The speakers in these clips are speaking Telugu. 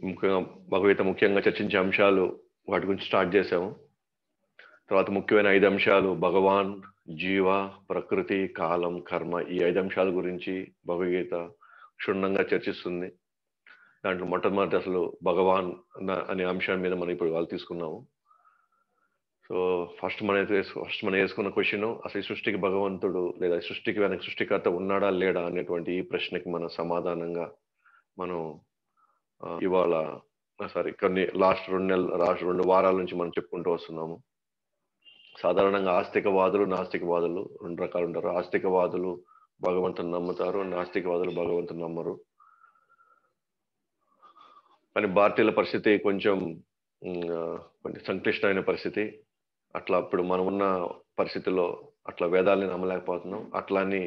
ముఖ్యంగా భగవద్గీత ముఖ్యంగా చర్చించే అంశాలు వాటి గురించి స్టార్ట్ చేసాము. తర్వాత ముఖ్యమైన 5 అంశాలు భగవాన్, జీవ, ప్రకృతి, కాలం, కర్మ. ఈ 5 అంశాల గురించి భగవద్గీత క్షుణ్ణంగా చర్చిస్తుంది. దాంట్లో మొట్టమొదటి అసలు భగవాన్ అనే అంశం మీద మనం ఇప్పుడు వాళ్ళు తీసుకున్నాము. సో ఫస్ట్ మనం వేసుకున్న క్వశ్చన్, అసలు ఈ సృష్టికి భగవంతుడు లేదా ఈ సృష్టికి వెనక సృష్టికర్త ఉన్నాడా లేడా అనేటువంటి ఈ ప్రశ్నకి మన సమాధానంగా మనం ఇవాళ కొన్ని లాస్ట్ 2 వారాల నుంచి మనం చెప్పుకుంటూ వస్తున్నాము. సాధారణంగా ఆస్తికవాదులు, నాస్తికవాదులు 2 రకాలు ఉంటారు. ఆస్తికవాదులు భగవంతుని నమ్ముతారు, నాస్తికవాదులు భగవంతుని నమ్మరు. కానీ భారతీయుల పరిస్థితి కొంచెం సంక్లిష్టమైన పరిస్థితి. అట్లా అప్పుడు మనం ఉన్న పరిస్థితుల్లో అట్లా వేదాలని నమ్మలేకపోతున్నాం. అట్లాని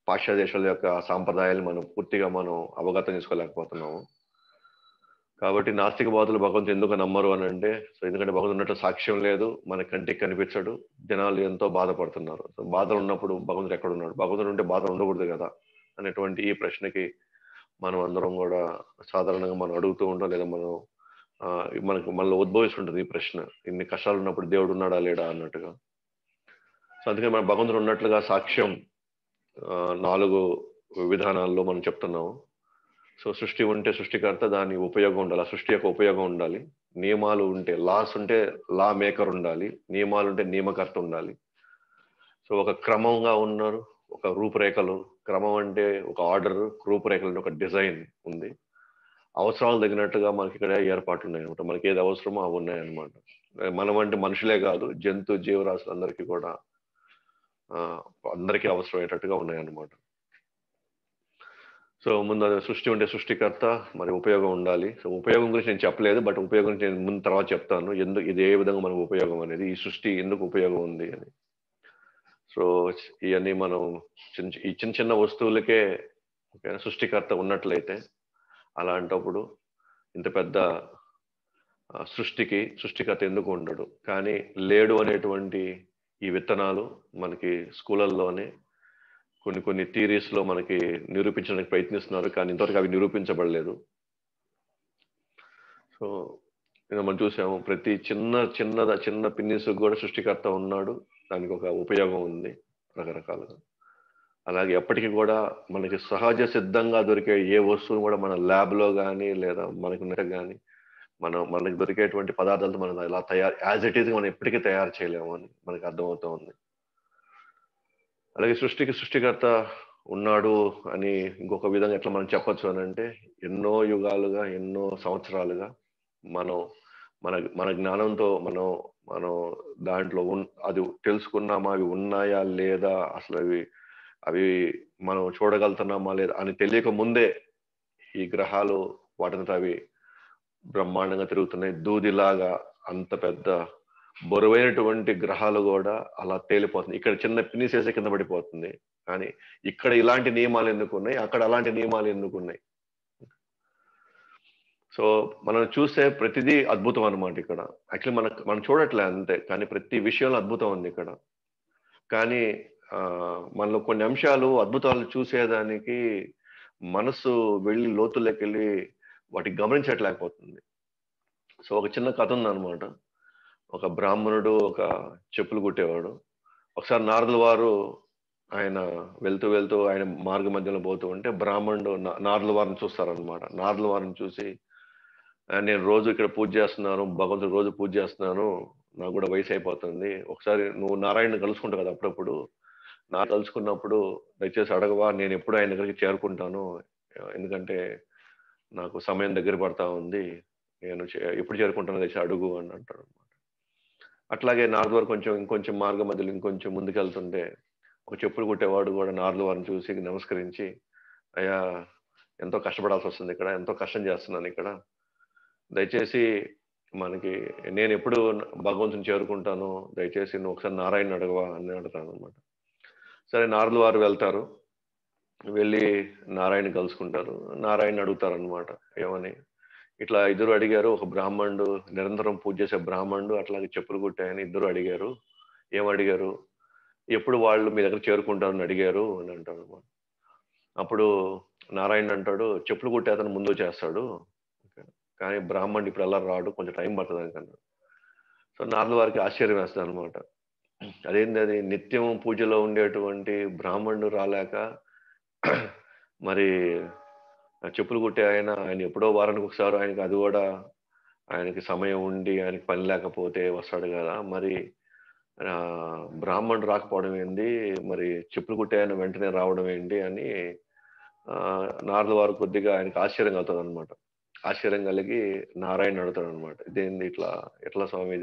పాశ్చాత్య దేశాల యొక్క సాంప్రదాయాలు పూర్తిగా మనం అవగతం చేసుకోలేకపోతున్నాము. కాబట్టి నాస్తికవాదులు భగవంతుడు ఎందుకు నమ్మరు అని అంటే, ఎందుకంటే భగవంతుడు ఉన్నట్టు సాక్ష్యం లేదు, మన కంటికి కనిపించడు, జనాలు ఎంతో బాధపడుతున్నారు. బాధలు ఉన్నప్పుడు భగవంతుడు ఎక్కడ ఉన్నాడు? భగవంతుడు ఉంటే బాధ ఉండకూడదు కదా అనేటువంటి ఈ ప్రశ్నకి మనం అందరం కూడా సాధారణంగా మనం అడుగుతూ ఉంటాం, లేదా మనలో ఉద్భవిస్తుంటుంది ఈ ప్రశ్న. ఇన్ని కష్టాలు ఉన్నప్పుడు దేవుడు ఉన్నాడా లేడా అన్నట్టుగా. సో అందుకని మన భగవంతుడు ఉన్నట్లుగా సాక్ష్యం 4 విధానాల్లో మనం చెప్తున్నాము. సో సృష్టి ఉంటే సృష్టికర్త, దాని ఉపయోగం ఉండాలి, ఆ సృష్టి యొక్క ఉపయోగం ఉండాలి. నియమాలు ఉంటే, లాస్ ఉంటే లా మేకర్ ఉండాలి, నియమాలు ఉంటే నియమకర్త ఉండాలి. సో ఒక క్రమంగా ఉన్నారు, ఒక రూపురేఖలు, క్రమం అంటే ఒక ఆర్డర్, రూపురేఖలు అంటే ఒక డిజైన్ ఉంది. అవసరాలు తగినట్టుగా మనకి ఇక్కడ ఏర్పాట్లు ఉన్నాయన్నమాట. మనకి ఏది అవసరమో అవి ఉన్నాయన్నమాట. మనం అంటే మనుషులే కాదు, జంతు జీవరాశులు అందరికీ కూడా అందరికీ అవసరమయ్యేటట్టుగా ఉన్నాయన్నమాట. సో ముందు సృష్టి ఉంటే సృష్టికర్త, మరి ఉపయోగం ఉండాలి. సో ఉపయోగం గురించి నేను చెప్పలేదు, బట్ ఉపయోగం గురించి నేను ముందు తర్వాత చెప్తాను. ఇది ఏ విధంగా మనకు ఉపయోగం అనేది, ఈ సృష్టి ఎందుకు ఉపయోగం ఉంది అని. సో ఇవన్నీ మనం ఈ చిన్న వస్తువులకే సృష్టికర్త ఉన్నట్లయితే, అలాంటప్పుడు ఇంత పెద్ద సృష్టికి సృష్టికర్త ఎందుకు ఉండడు? కానీ లేడు అనేటువంటి ఈ విత్తనాలు మనకి స్కూళ్ళల్లోనే కొన్ని థియరీస్ లో మనకి నిరూపించడానికి ప్రయత్నిస్తున్నారు, కానీ ఇంతవరకు అవి నిరూపించబడలేదు. సో మనం చూసాము, ప్రతి చిన్న పిన్నిస్ కూడా సృష్టికర్త ఉన్నాడు, దానికి ఒక ఉపయోగం ఉంది రకరకాలుగా. అలాగే ఎప్పటికీ కూడా మనకి సహజ సిద్ధంగా దొరికే ఏ వస్తువును కూడా మన ల్యాబ్లో కానీ లేదా మనకి కానీ మనకి దొరికేటువంటి పదార్థాలతో మనం ఇలా యాజ్ ఇట్ ఈజ్ మనం ఎప్పటికీ తయారు చేయలేము అని మనకి అర్థమవుతూ ఉంది. అలాగే సృష్టికర్త ఉన్నాడు అని ఇంకొక విధంగా ఎట్లా మనం చెప్పొచ్చు అని అంటే, ఎన్నో యుగాలుగా, ఎన్నో సంవత్సరాలుగా మన జ్ఞానంతో మనం దాంట్లో అది తెలుసుకున్నామా, అవి ఉన్నాయా లేదా, అసలు అవి మనం చూడగలుగుతున్నామా లేదా అని తెలియక ముందే ఈ గ్రహాలు వాటిని అవి బ్రహ్మాండంగా తిరుగుతున్నాయి. దూదిలాగా అంత పెద్ద బరువైనటువంటి గ్రహాలు కూడా అలా తేలిపోతుంది. ఇక్కడ చిన్న పినిసేసే కింద పడిపోతుంది. కానీ ఇక్కడ ఇలాంటి నియమాలు ఎందుకు ఉన్నాయి, అక్కడ అలాంటి నియమాలు ఎందుకు ఉన్నాయి? సో మనం చూసే ప్రతిదీ అద్భుతం అన్నమాట. ఇక్కడ యాక్చువల్లీ మనం చూడట్లే అంతే, కానీ ప్రతి విషయంలో అద్భుతం ఉంది ఇక్కడ. కానీ మనలో కొన్ని అంశాలు, అద్భుతాలు చూసేదానికి మనసు వెళ్ళి లోతులోకి వెళ్ళి వాటికి గమనించట్లేకపోతుంది. సో ఒక చిన్న కథ ఉందన్నమాట. ఒక బ్రాహ్మణుడు ఒక చెప్పులు కుట్టేవాడు. ఒకసారి నారదుల వారు ఆయన వెళ్తూ ఆయన మార్గ మధ్యలో పోతూ ఉంటే బ్రాహ్మణుడు నారదుల వారిని చూస్తారనమాట. నారదుల వారిని చూసి, నేను రోజు ఇక్కడ పూజ చేస్తున్నాను, భగవంతుడు రోజు పూజ చేస్తున్నాను, నాకు కూడా వయసు అయిపోతుంది, ఒకసారి నువ్వు నారాయణ కలుసుకుంటావు కదా అప్పుడప్పుడు, కలుసుకున్నప్పుడు దయచేసి అడగవా, నేను ఎప్పుడు ఆయన దగ్గరికి చేరుకుంటాను, ఎందుకంటే నాకు సమయం దగ్గర పడతా ఉంది, నేను ఎప్పుడు చేరుకుంటానో దయచేసి అడుగు అని అంటాడు అనమాట. అట్లాగే నారదు వారు ఇంకొంచెం మార్గ మధ్యలో ఇంకొంచెం ముందుకెళ్తుంటే ఒక చెప్పులు కుట్టేవాడు కూడా నారదు వారిని చూసి నమస్కరించి, అయ్యా ఎంతో కష్టపడాల్సి వస్తుంది ఇక్కడ, ఎంతో కష్టం చేస్తున్నాను ఇక్కడ, దయచేసి నేను ఎప్పుడు భగవంతుని చేరుకుంటాను, దయచేసి నువ్వు ఒకసారి నారాయణ అడగవా అని అడుగుతాను అనమాట. సరే నారదుల వారు వెళ్తారు, వెళ్ళి నారాయణ కలుసుకుంటారు. నారాయణ అడుగుతారు అనమాట, ఏమని, ఇట్లా ఇద్దరు అడిగారు, ఒక బ్రాహ్మణుడు నిరంతరం పూజ చేసే బ్రాహ్మణుడు, అట్లాగే చెప్పులు కుట్టాయని ఇద్దరు అడిగారు, ఏమడిగారు, ఎప్పుడు వాళ్ళు మీ దగ్గర చేరుకుంటారని అడిగారు అని అంటారు అనమాట. అప్పుడు నారాయణ అంటాడు, చెప్పులు కుట్టే అతను ముందు చేస్తాడు, కానీ బ్రాహ్మణుడు ఇప్పుడు ఎలా రాడు, కొంచెం టైం పడుతుంది అనుకున్నాడు. సో నారదుల వారికి ఆశ్చర్యం వేస్తుంది అనమాట. అదేంటి అది నిత్యం పూజలో ఉండేటువంటి బ్రాహ్మణుడు రాలేక మరి చెప్పులు కుట్టే ఆయన ఎప్పుడో వారానికి ఒకసారి ఆయనకి అది కూడా ఆయనకి సమయం ఉండి ఆయనకి పని లేకపోతే వస్తాడు కదా, మరి బ్రాహ్మణుడు రాకపోవడం ఏంది, మరి చెప్పులు కుట్టే ఆయన వెంటనే రావడం ఏంటి అని నారదుల వారు కొద్దిగా ఆయనకి ఆశ్చర్యం అవుతుంది అనమాట. ఆశ్చర్యం కలిగి నారాయణ అడుగుతాడు అనమాట, ఇదేంది ఇట్లా, ఎట్లా స్వామి,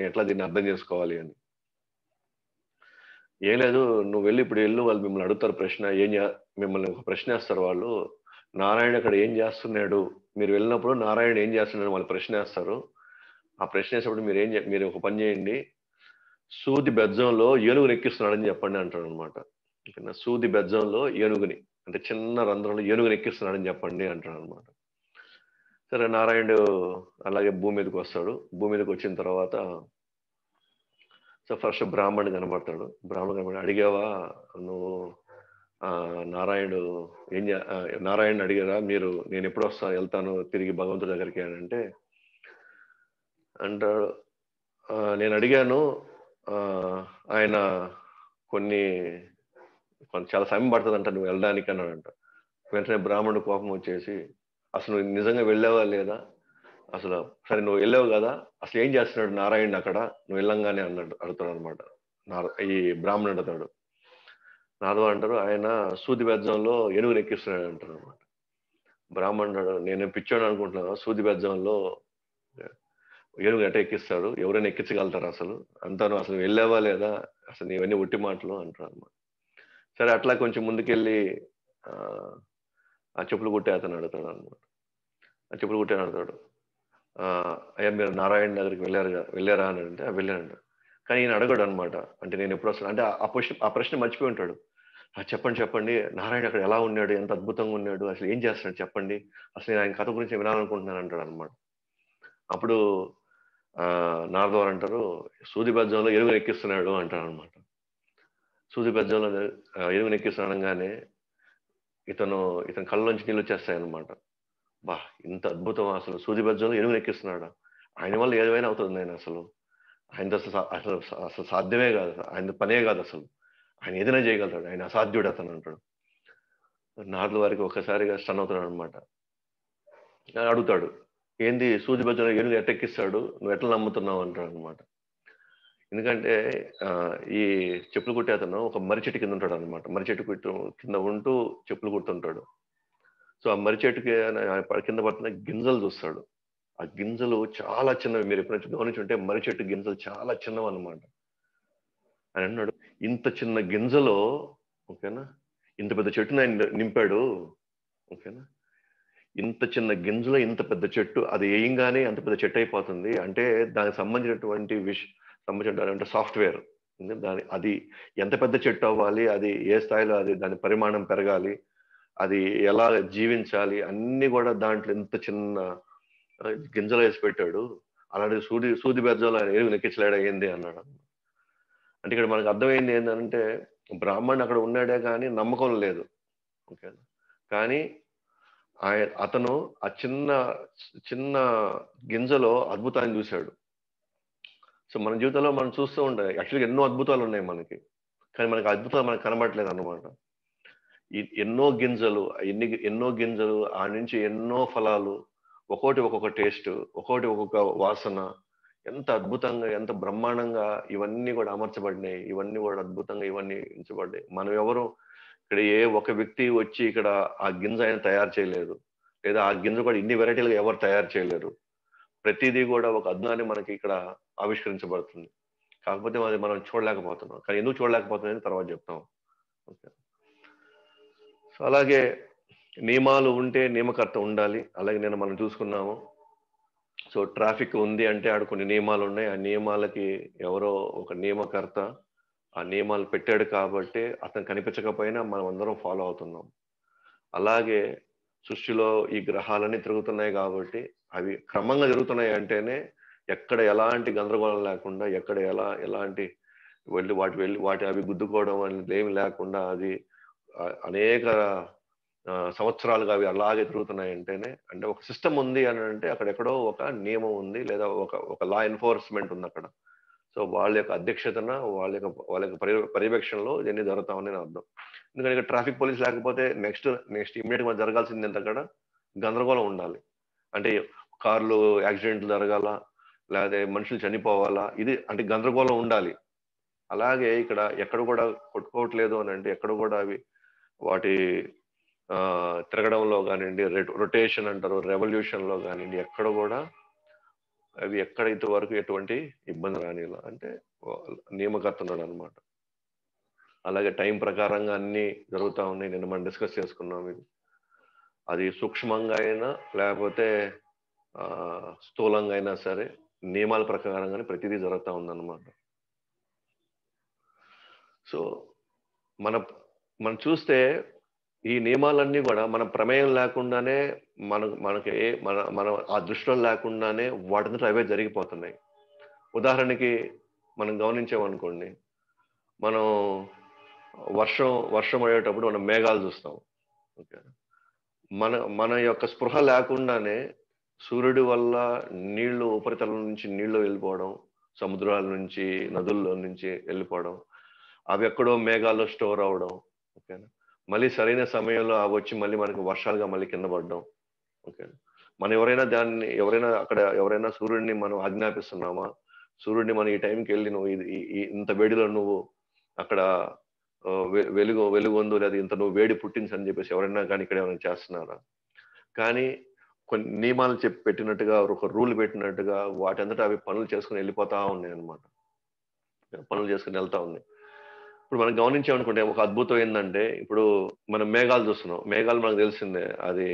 ఎట్లా దీన్ని అర్థం చేసుకోవాలి అని. ఏం లేదు, నువ్వు వెళ్ళి ఇప్పుడు వెళ్ళు, వాళ్ళు మిమ్మల్ని అడుగుతారు ప్రశ్న, మిమ్మల్ని ఒక ప్రశ్న వేస్తారు వాళ్ళు, నారాయణ అక్కడ ఏం చేస్తున్నాడు, మీరు వెళ్ళినప్పుడు నారాయణ ఏం చేస్తున్నాడు వాళ్ళు ప్రశ్న వేస్తారు. ఆ ప్రశ్న వేసినప్పుడు మీరు ఒక పని చేయండి, సూది బెజ్జంలో ఏనుగుని ఎక్కిస్తున్నాడని చెప్పండి అంటాడు అనమాట. సూది బెజ్జంలో ఏనుగుని, అంటే చిన్న రంధ్రంలో ఏనుగుని ఎక్కిస్తున్నాడని చెప్పండి అంటాడు అనమాట. సరే నారాయణుడు అలాగే భూమి మీదకి వస్తాడు. భూమి మీదకి వచ్చిన తర్వాత సో ఫస్ట్ బ్రాహ్మణుడు కనబడతాడు. బ్రాహ్మణుడు కనబడి, అడిగావా నువ్వు నారాయణుడు నారాయణుడు అడిగారా మీరు, నేను ఎప్పుడు వెళ్తాను తిరిగి భగవంతుడి దగ్గరికి అని అంటే అంటాడు, నేను అడిగాను, ఆయన చాలా సమయం పడుతుందంట నువ్వు వెళ్ళడానికి అన్నాడంట. వెంటనే బ్రాహ్మణుడు కోపం వచ్చేసి, అసలు నువ్వు నిజంగా వెళ్ళావా లేదా, అసలు సరే నువ్వు వెళ్ళావు కదా, అసలు ఏం చేస్తున్నాడు నారాయణుడు అక్కడ నువ్వు వెళ్ళంగానే అడుగుతాడు అనమాట. ఈ బ్రాహ్మణుడు అతడు. నారదుడు అంటారు, ఆయన సూది బెజ్జంలో ఏనుగుని ఎక్కిస్తున్నాడు అంటారు అనమాట. బ్రాహ్మణుడు, నేను పిచ్చోడు అనుకుంటున్నాను, సూది బెజ్జంలో ఏనుగు ఎట ఎక్కిస్తాడు, ఎవరైనా ఎక్కించగలుగుతారు అసలు, అంతాను అసలు వెళ్ళావా లేదా, అసలు ఇవన్నీ ఒట్టి మాటలు అంటారు అనమాట. సరే అట్లా కొంచెం ముందుకెళ్ళి ఆ చెప్పులు కుట్టే అతను అడుగుతాడు అనమాట. ఆ చెప్పులు కుట్టే అడుగుతాడు, అయ్యా మీరు నారాయణ దగ్గరికి వెళ్ళారా అని అంటే వెళ్ళానంట. కానీ ఈయన అడగడు అనమాట, అంటే నేను ఎప్పుడు వస్తాను అంటే ఆ ప్రశ్న మర్చిపోయి ఉంటాడు. చెప్పండి నారాయణ అక్కడ ఎలా ఉన్నాడు, ఎంత అద్భుతంగా ఉన్నాడు, అసలు ఏం చేస్తున్నాడు చెప్పండి, అసలు నేను ఆయన కథ గురించి వినాలనుకుంటున్నాను అంటాడు అనమాట. అప్పుడు నారదుడు అంటారు, సూది బెజ్జంలో ఎరువును ఎక్కిస్తున్నాడు అంటాడు అనమాట. సూది బెజ్జంలో ఎరువును ఎక్కిస్తున్నాడు అనగానే ఇతని కళ్ళలోంచి నీళ్ళు వచ్చేస్తాయన్నమాట. బా ఇంత అద్భుతం, అసలు సూది బెజ్జంలో ఎరువును ఎక్కిస్తున్నాడా, ఆయన వల్ల ఏదైనా అవుతుంది ఆయన, అసలు ఆయన అసలు సాధ్యమే కాదు, ఆయన పనే కాదు, అసలు ఆయన ఏదైనా చేయగలుగుతాడు, ఆయన అసాధ్యుడు అతను అంటాడు. నారదుల వారికి ఒక్కసారిగా స్టన్ అవుతాడు అనమాట. అడుగుతాడు, ఏంది సూది బెజ్జంలో ఏనుగు ఎట్టెక్కిస్తాడు, నువ్వు ఎట్లా నమ్ముతున్నావు అంటాడు అనమాట. ఎందుకంటే ఈ చెప్పులు కుట్టే అతను ఒక మర్రి చెట్టు కింద ఉంటాడు అనమాట. మర్రి చెట్టు కింద ఉంటూ చెప్పులు కుడుతుంటాడు. సో ఆ మర్రి చెట్టుకి కింద పడుతున్న గింజలు చూస్తాడు. ఆ గింజలు చాలా చిన్నవి, మీరు ఎప్పుడైనా గమనించుంటే మర్రి చెట్టు గింజలు చాలా చిన్నవి అనమాట. అని అన్నాడు, ఇంత చిన్న గింజలో ఓకేనా ఇంత పెద్ద చెట్టుని ఆయన నింపాడు, ఓకేనా ఇంత చిన్న గింజలో ఇంత పెద్ద చెట్టు, అది వేయంగానే అంత పెద్ద చెట్టు అయిపోతుంది అంటే దానికి సంబంధించినటువంటి సంబంధించిన సాఫ్ట్వేర్ అది ఎంత పెద్ద చెట్టు అవ్వాలి, అది ఏ స్థాయిలో అది దాని పరిమాణం పెరగాలి, అది ఎలా జీవించాలి, అన్ని కూడా దాంట్లో ఇంత చిన్న గింజలు వేసి పెట్టాడు. అలాంటి సూది బెజ్జంలో ఆయన ఏమి లెక్కించలేడా ఏంది అన్నాడు. అంటే ఇక్కడ మనకు అర్థమైంది ఏంటంటే బ్రాహ్మణుడు అక్కడ ఉన్నాడే కానీ నమ్మకం లేదు, ఓకే, కానీ అతను ఆ చిన్న చిన్న గింజలో అద్భుతాన్ని చూశాడు. సో మన జీవితంలో మనం చూస్తూ ఉంటాయి, యాక్చువల్గా ఎన్నో అద్భుతాలు ఉన్నాయి మనకి, కానీ మనకి అద్భుతాలు మనకు కనబడట్లేదు అన్నమాట. ఎన్నో గింజలు ఆ నుంచి ఎన్నో ఫలాలు, ఒక్కోటి ఒక్కొక్క టేస్ట్, ఒక్కోటి ఒక్కొక్క వాసన, ఎంత అద్భుతంగా ఎంత బ్రహ్మాండంగా ఇవన్నీ కూడా అమర్చబడినాయి, ఇవన్నీ కూడా అద్భుతంగా ఇవన్నీ ఉంచబడ్డాయి. మనం ఎవరు ఇక్కడ ఏ ఒక వ్యక్తి వచ్చి ఇక్కడ ఆ గింజ ఆయన తయారు చేయలేదు, లేదా ఆ గింజ కూడా ఇన్ని వెరైటీలుగా ఎవరు తయారు చేయలేరు. ప్రతిదీ కూడా ఒక అద్భుతాన్ని మనకి ఇక్కడ ఆవిష్కరించబడుతుంది. కాకపోతే అది మనం చూడలేకపోతున్నాం. కానీ ఎందుకు చూడలేకపోతున్నాం తర్వాత చెప్తాం. ఓకే, సో అలాగే నియమాలు ఉంటే నియమకర్త ఉండాలి. అలాగే నేను మనం చూసుకున్నాము. సో ట్రాఫిక్ ఉంది అంటే ఆడ కొన్ని నియమాలు ఉన్నాయి. ఆ నియమాలకి ఎవరో ఒక నియమకర్త ఆ నియమాలు పెట్టాడు కాబట్టి అతను కనిపించకపోయినా మనం అందరం ఫాలో అవుతున్నాం. అలాగే సృష్టిలో ఈ గ్రహాలన్నీ తిరుగుతున్నాయి కాబట్టి అవి క్రమంగా జరుగుతున్నాయి అంటేనే ఎక్కడ ఎలాంటి గందరగోళం లేకుండా, ఎక్కడ ఎలాంటి వెళ్ళి వాటి అవి గుద్దుకోవడం అనేది ఏమి లేకుండా, అది అనేక సంవత్సరాలుగా అవి అలాగే తిరుగుతున్నాయి అంటేనే, అంటే ఒక సిస్టమ్ ఉంది అని అంటే అక్కడెక్కడో ఒక నియమం ఉంది, లేదా ఒక ఒక లా ఎన్ఫోర్స్మెంట్ ఉంది అక్కడ. సో వాళ్ళ యొక్క అధ్యక్షతన, వాళ్ళ యొక్క పర్యవేక్షణలో ఇవన్నీ జరుగుతా ఉన్నాయని అర్థం. ఎందుకంటే ఇక్కడ ట్రాఫిక్ పోలీస్ లేకపోతే నెక్స్ట్ ఇమ్మీడియట్ గా జరగాల్సింది ఏంటి, అక్కడ గందరగోళం ఉండాలి. అంటే కార్లు యాక్సిడెంట్లు జరగాల, లేదా మనుషులు చనిపోవాలా, ఇది అంటే గందరగోళం ఉండాలి. అలాగే ఇక్కడ ఎక్కడ కూడా కొట్టుకోవట్లేదు అని అంటే, ఎక్కడ కూడా అవి వాటి తిరగడంలో కానివ్వండి, రొటేషన్ అంటారు, రెవల్యూషన్ లో కానివ్వండి, ఎక్కడ కూడా అవి ఎక్కడ ఇంతవరకు ఎటువంటి ఇబ్బంది రానిలా, అంటే నియమకర్త ఉన్నాడు అనమాట. అలాగే టైం ప్రకారంగా అన్ని జరుగుతూ ఉన్నాయి. నిన్న మనం డిస్కస్ చేసుకున్నాం ఇది. అది సూక్ష్మంగా అయినా లేకపోతే స్థూలంగా అయినా సరే నియమాల ప్రకారంగానే ప్రతిదీ జరుగుతూ ఉందన్నమాట. సో మనం చూస్తే ఈ నియమాలన్నీ కూడా మన ప్రమేయం లేకుండానే మనకి మన ఆ దృష్టిలో లేకుండానే వాటితో అవే జరిగిపోతున్నాయి. ఉదాహరణకి మనం గమనించామనుకోండి, మనం వర్షం పడేటప్పుడు మనం మేఘాలు చూస్తాం. ఓకే, మన యొక్క స్పృహ లేకుండానే సూర్యుడి వల్ల నీళ్లు ఉపరితలం నుంచి నీళ్లు వెళ్ళిపోవడం, సముద్రాల నుంచి నదుల్లో నుంచి వెళ్ళిపోవడం, అవి ఎక్కడో మేఘాల్లో స్టోర్ అవడం, ఓకేనా, మళ్ళీ సరైన సమయంలో అవి వచ్చి మళ్ళీ మనకి వర్షాలుగా మళ్ళీ కింద పడడం. ఓకే, మనం ఎవరైనా సూర్యుడిని మనం ఆజ్ఞాపిస్తున్నామా, సూర్యుడిని మనం ఈ టైంకి వెళ్ళి నువ్వు ఇంత వేడిలో నువ్వు అక్కడ వెలుగొందు, లేదా ఇంత నువ్వు వేడి పుట్టించని చెప్పేసి ఎవరైనా కానీ ఇక్కడ ఏమైనా చేస్తున్నారా? కానీ కొన్ని నియమాలు పెట్టినట్టుగా, ఒక రూల్ పెట్టినట్టుగా వాటంతటా అవి పనులు చేసుకుని వెళ్ళిపోతా ఉన్నాయి అనమాట. పనులు చేసుకుని వెళ్తా ఉన్నాయి. ఇప్పుడు మనం గమనించామనుకుంటే ఒక అద్భుతం ఏంటంటే, ఇప్పుడు మనం మేఘాలు చూస్తున్నాం. మేఘాలు మనకు తెలిసిందే, అది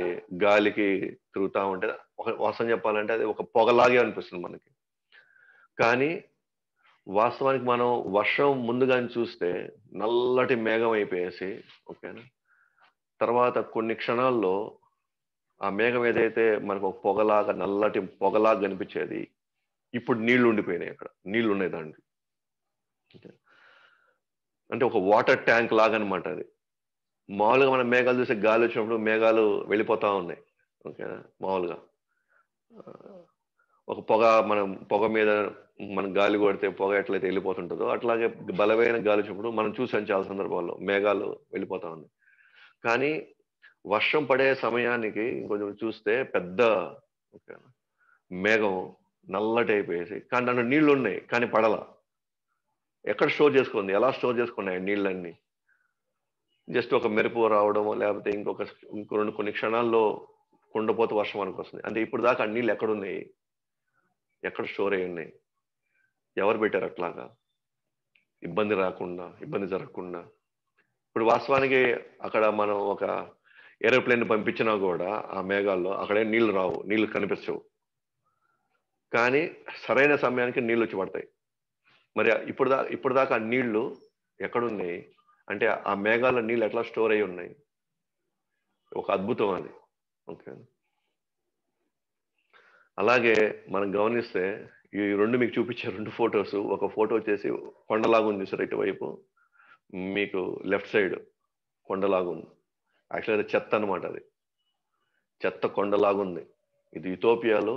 గాలికి తిరుగుతా ఉంటే ఒక వాస్తవం చెప్పాలంటే అది ఒక పొగలాగే అనిపిస్తుంది మనకి. కానీ వాస్తవానికి మనం వర్షం ముందుగాని చూస్తే నల్లటి మేఘం అయిపోయేసి, ఓకేనా, తర్వాత కొన్ని క్షణాల్లో ఆ మేఘం ఏదైతే మనకు ఒక పొగలాగా, నల్లటి పొగలాగా కనిపించేది, ఇప్పుడు నీళ్లు ఉండిపోయినాయి. అక్కడ నీళ్లు ఉన్నాయి దాంట్లో. అంటే ఒక వాటర్ ట్యాంక్ లాగా అనమాట అది. మామూలుగా మనం మేఘాలు చూసే గాలి వచ్చినప్పుడు మేఘాలు వెళ్ళిపోతా ఉన్నాయి, ఓకేనా. మామూలుగా ఒక పొగ మీద మనం గాలి కొడితే పొగ ఎట్లయితే వెళ్ళిపోతుంటుందో, అట్లాగే బలమైన గాలి వచ్చినప్పుడు మనం చూసాం చాలా సందర్భాల్లో మేఘాలు వెళ్ళిపోతా ఉన్నాయి. కానీ వర్షం పడే సమయానికి ఇంకొంచెం చూస్తే పెద్ద మేఘం నల్లటి అయిపోయేసి, కానీ దాంట్లో నీళ్లు ఉన్నాయి కానీ పడల. ఎక్కడ స్టోర్ చేసుకుంది, ఎలా స్టోర్ చేసుకున్నాయి నీళ్ళన్నీ? జస్ట్ ఒక మెరుపు రావడమో, లేకపోతే ఇంకో కొన్ని క్షణాల్లో కుండపోత వర్షం అనుకు వస్తుంది. అంటే ఇప్పుడు దాకా ఆ నీళ్ళు ఎక్కడున్నాయి, ఎక్కడ స్టోర్ అయి ఉన్నాయి, ఎవరు పెట్టారు అట్లాగా ఇబ్బంది జరగకుండా? ఇప్పుడు వాస్తవానికి అక్కడ మనం ఒక ఏరోప్లేన్ పంపించినా కూడా ఆ మేఘాల్లో అక్కడే నీళ్లు రావు, నీళ్లు కనిపించవు. కానీ సరైన సమయానికి నీళ్ళు వచ్చి పడతాయి. మరి ఇప్పుడు దాకా ఆ నీళ్లు ఎక్కడున్నాయి అంటే ఆ మేఘాల్లో నీళ్ళు ఎట్లా స్టోర్ అయి ఉన్నాయి? ఒక అద్భుతం అది. ఓకే, అలాగే మనం గమనిస్తే ఈ రెండు మీకు చూపించే 2 ఫొటోస్, ఒక ఫోటో వచ్చేసి కొండలాగా ఉంది సార్, ఇటువైపు మీకు లెఫ్ట్ సైడ్ కొండలాగా ఉంది. యాక్చువల్లీ అది చెత్త అనమాట, అది చెత్త కొండలాగుంది. ఇది ఇథియోపియాలో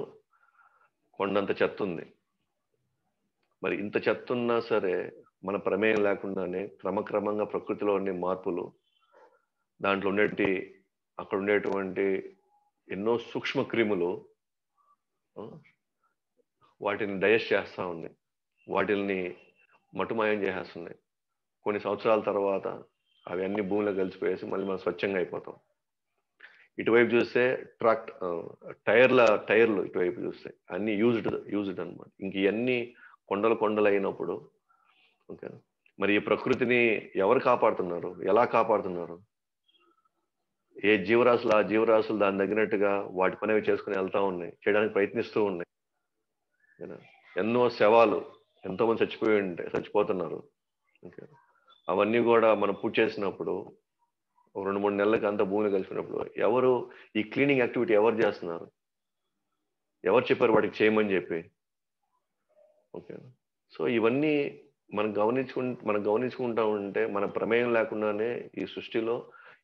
కొండంత చెత్త ఉంది. మరి ఇంత చెత్త ఉన్నా సరే మన ప్రమేయం లేకుండానే క్రమక్రమంగా ప్రకృతిలో ఉండే మార్పులు, దాంట్లో అక్కడ ఉండేటువంటి ఎన్నో సూక్ష్మ క్రిములు వాటిని డైజెస్ట్ చేస్తూ ఉన్నాయి, వాటిని మటుమాయం చేసేస్తున్నాయి. కొన్ని సంవత్సరాల తర్వాత అవి అన్ని భూమిలో కలిసిపోయేసి మళ్ళీ మనం స్వచ్ఛంగా అయిపోతాం. ఇటువైపు చూస్తే టైర్లు ఇటువైపు చూస్తే అన్ని యూజ్డ్ అనమాట. ఇంక ఇవన్నీ కొండలు అయినప్పుడు, ఓకే, మరి ఈ ప్రకృతిని ఎవరు కాపాడుతున్నారు, ఎలా కాపాడుతున్నారు? ఏ జీవరాశులు దాని తగినట్టుగా వాటి పని అవి చేసుకుని వెళ్తా ఉన్నాయి, చేయడానికి ప్రయత్నిస్తూ ఉన్నాయి. ఎన్నో శవాలు, ఎంతో మంది చచ్చిపోతున్నారు. ఓకే, అవన్నీ కూడా మనం పూజ చేసినప్పుడు 2-3 నెలలకి అంత భూమిని కలిసినప్పుడు ఎవరు ఈ క్లీనింగ్ యాక్టివిటీ ఎవరు చేస్తున్నారు? ఎవరు చెప్పారు వాటికి చేయమని చెప్పి? ఓకే, సో ఇవన్నీ మనం గమనించుకుంటా ఉంటే మన ప్రమేయం లేకుండానే ఈ సృష్టిలో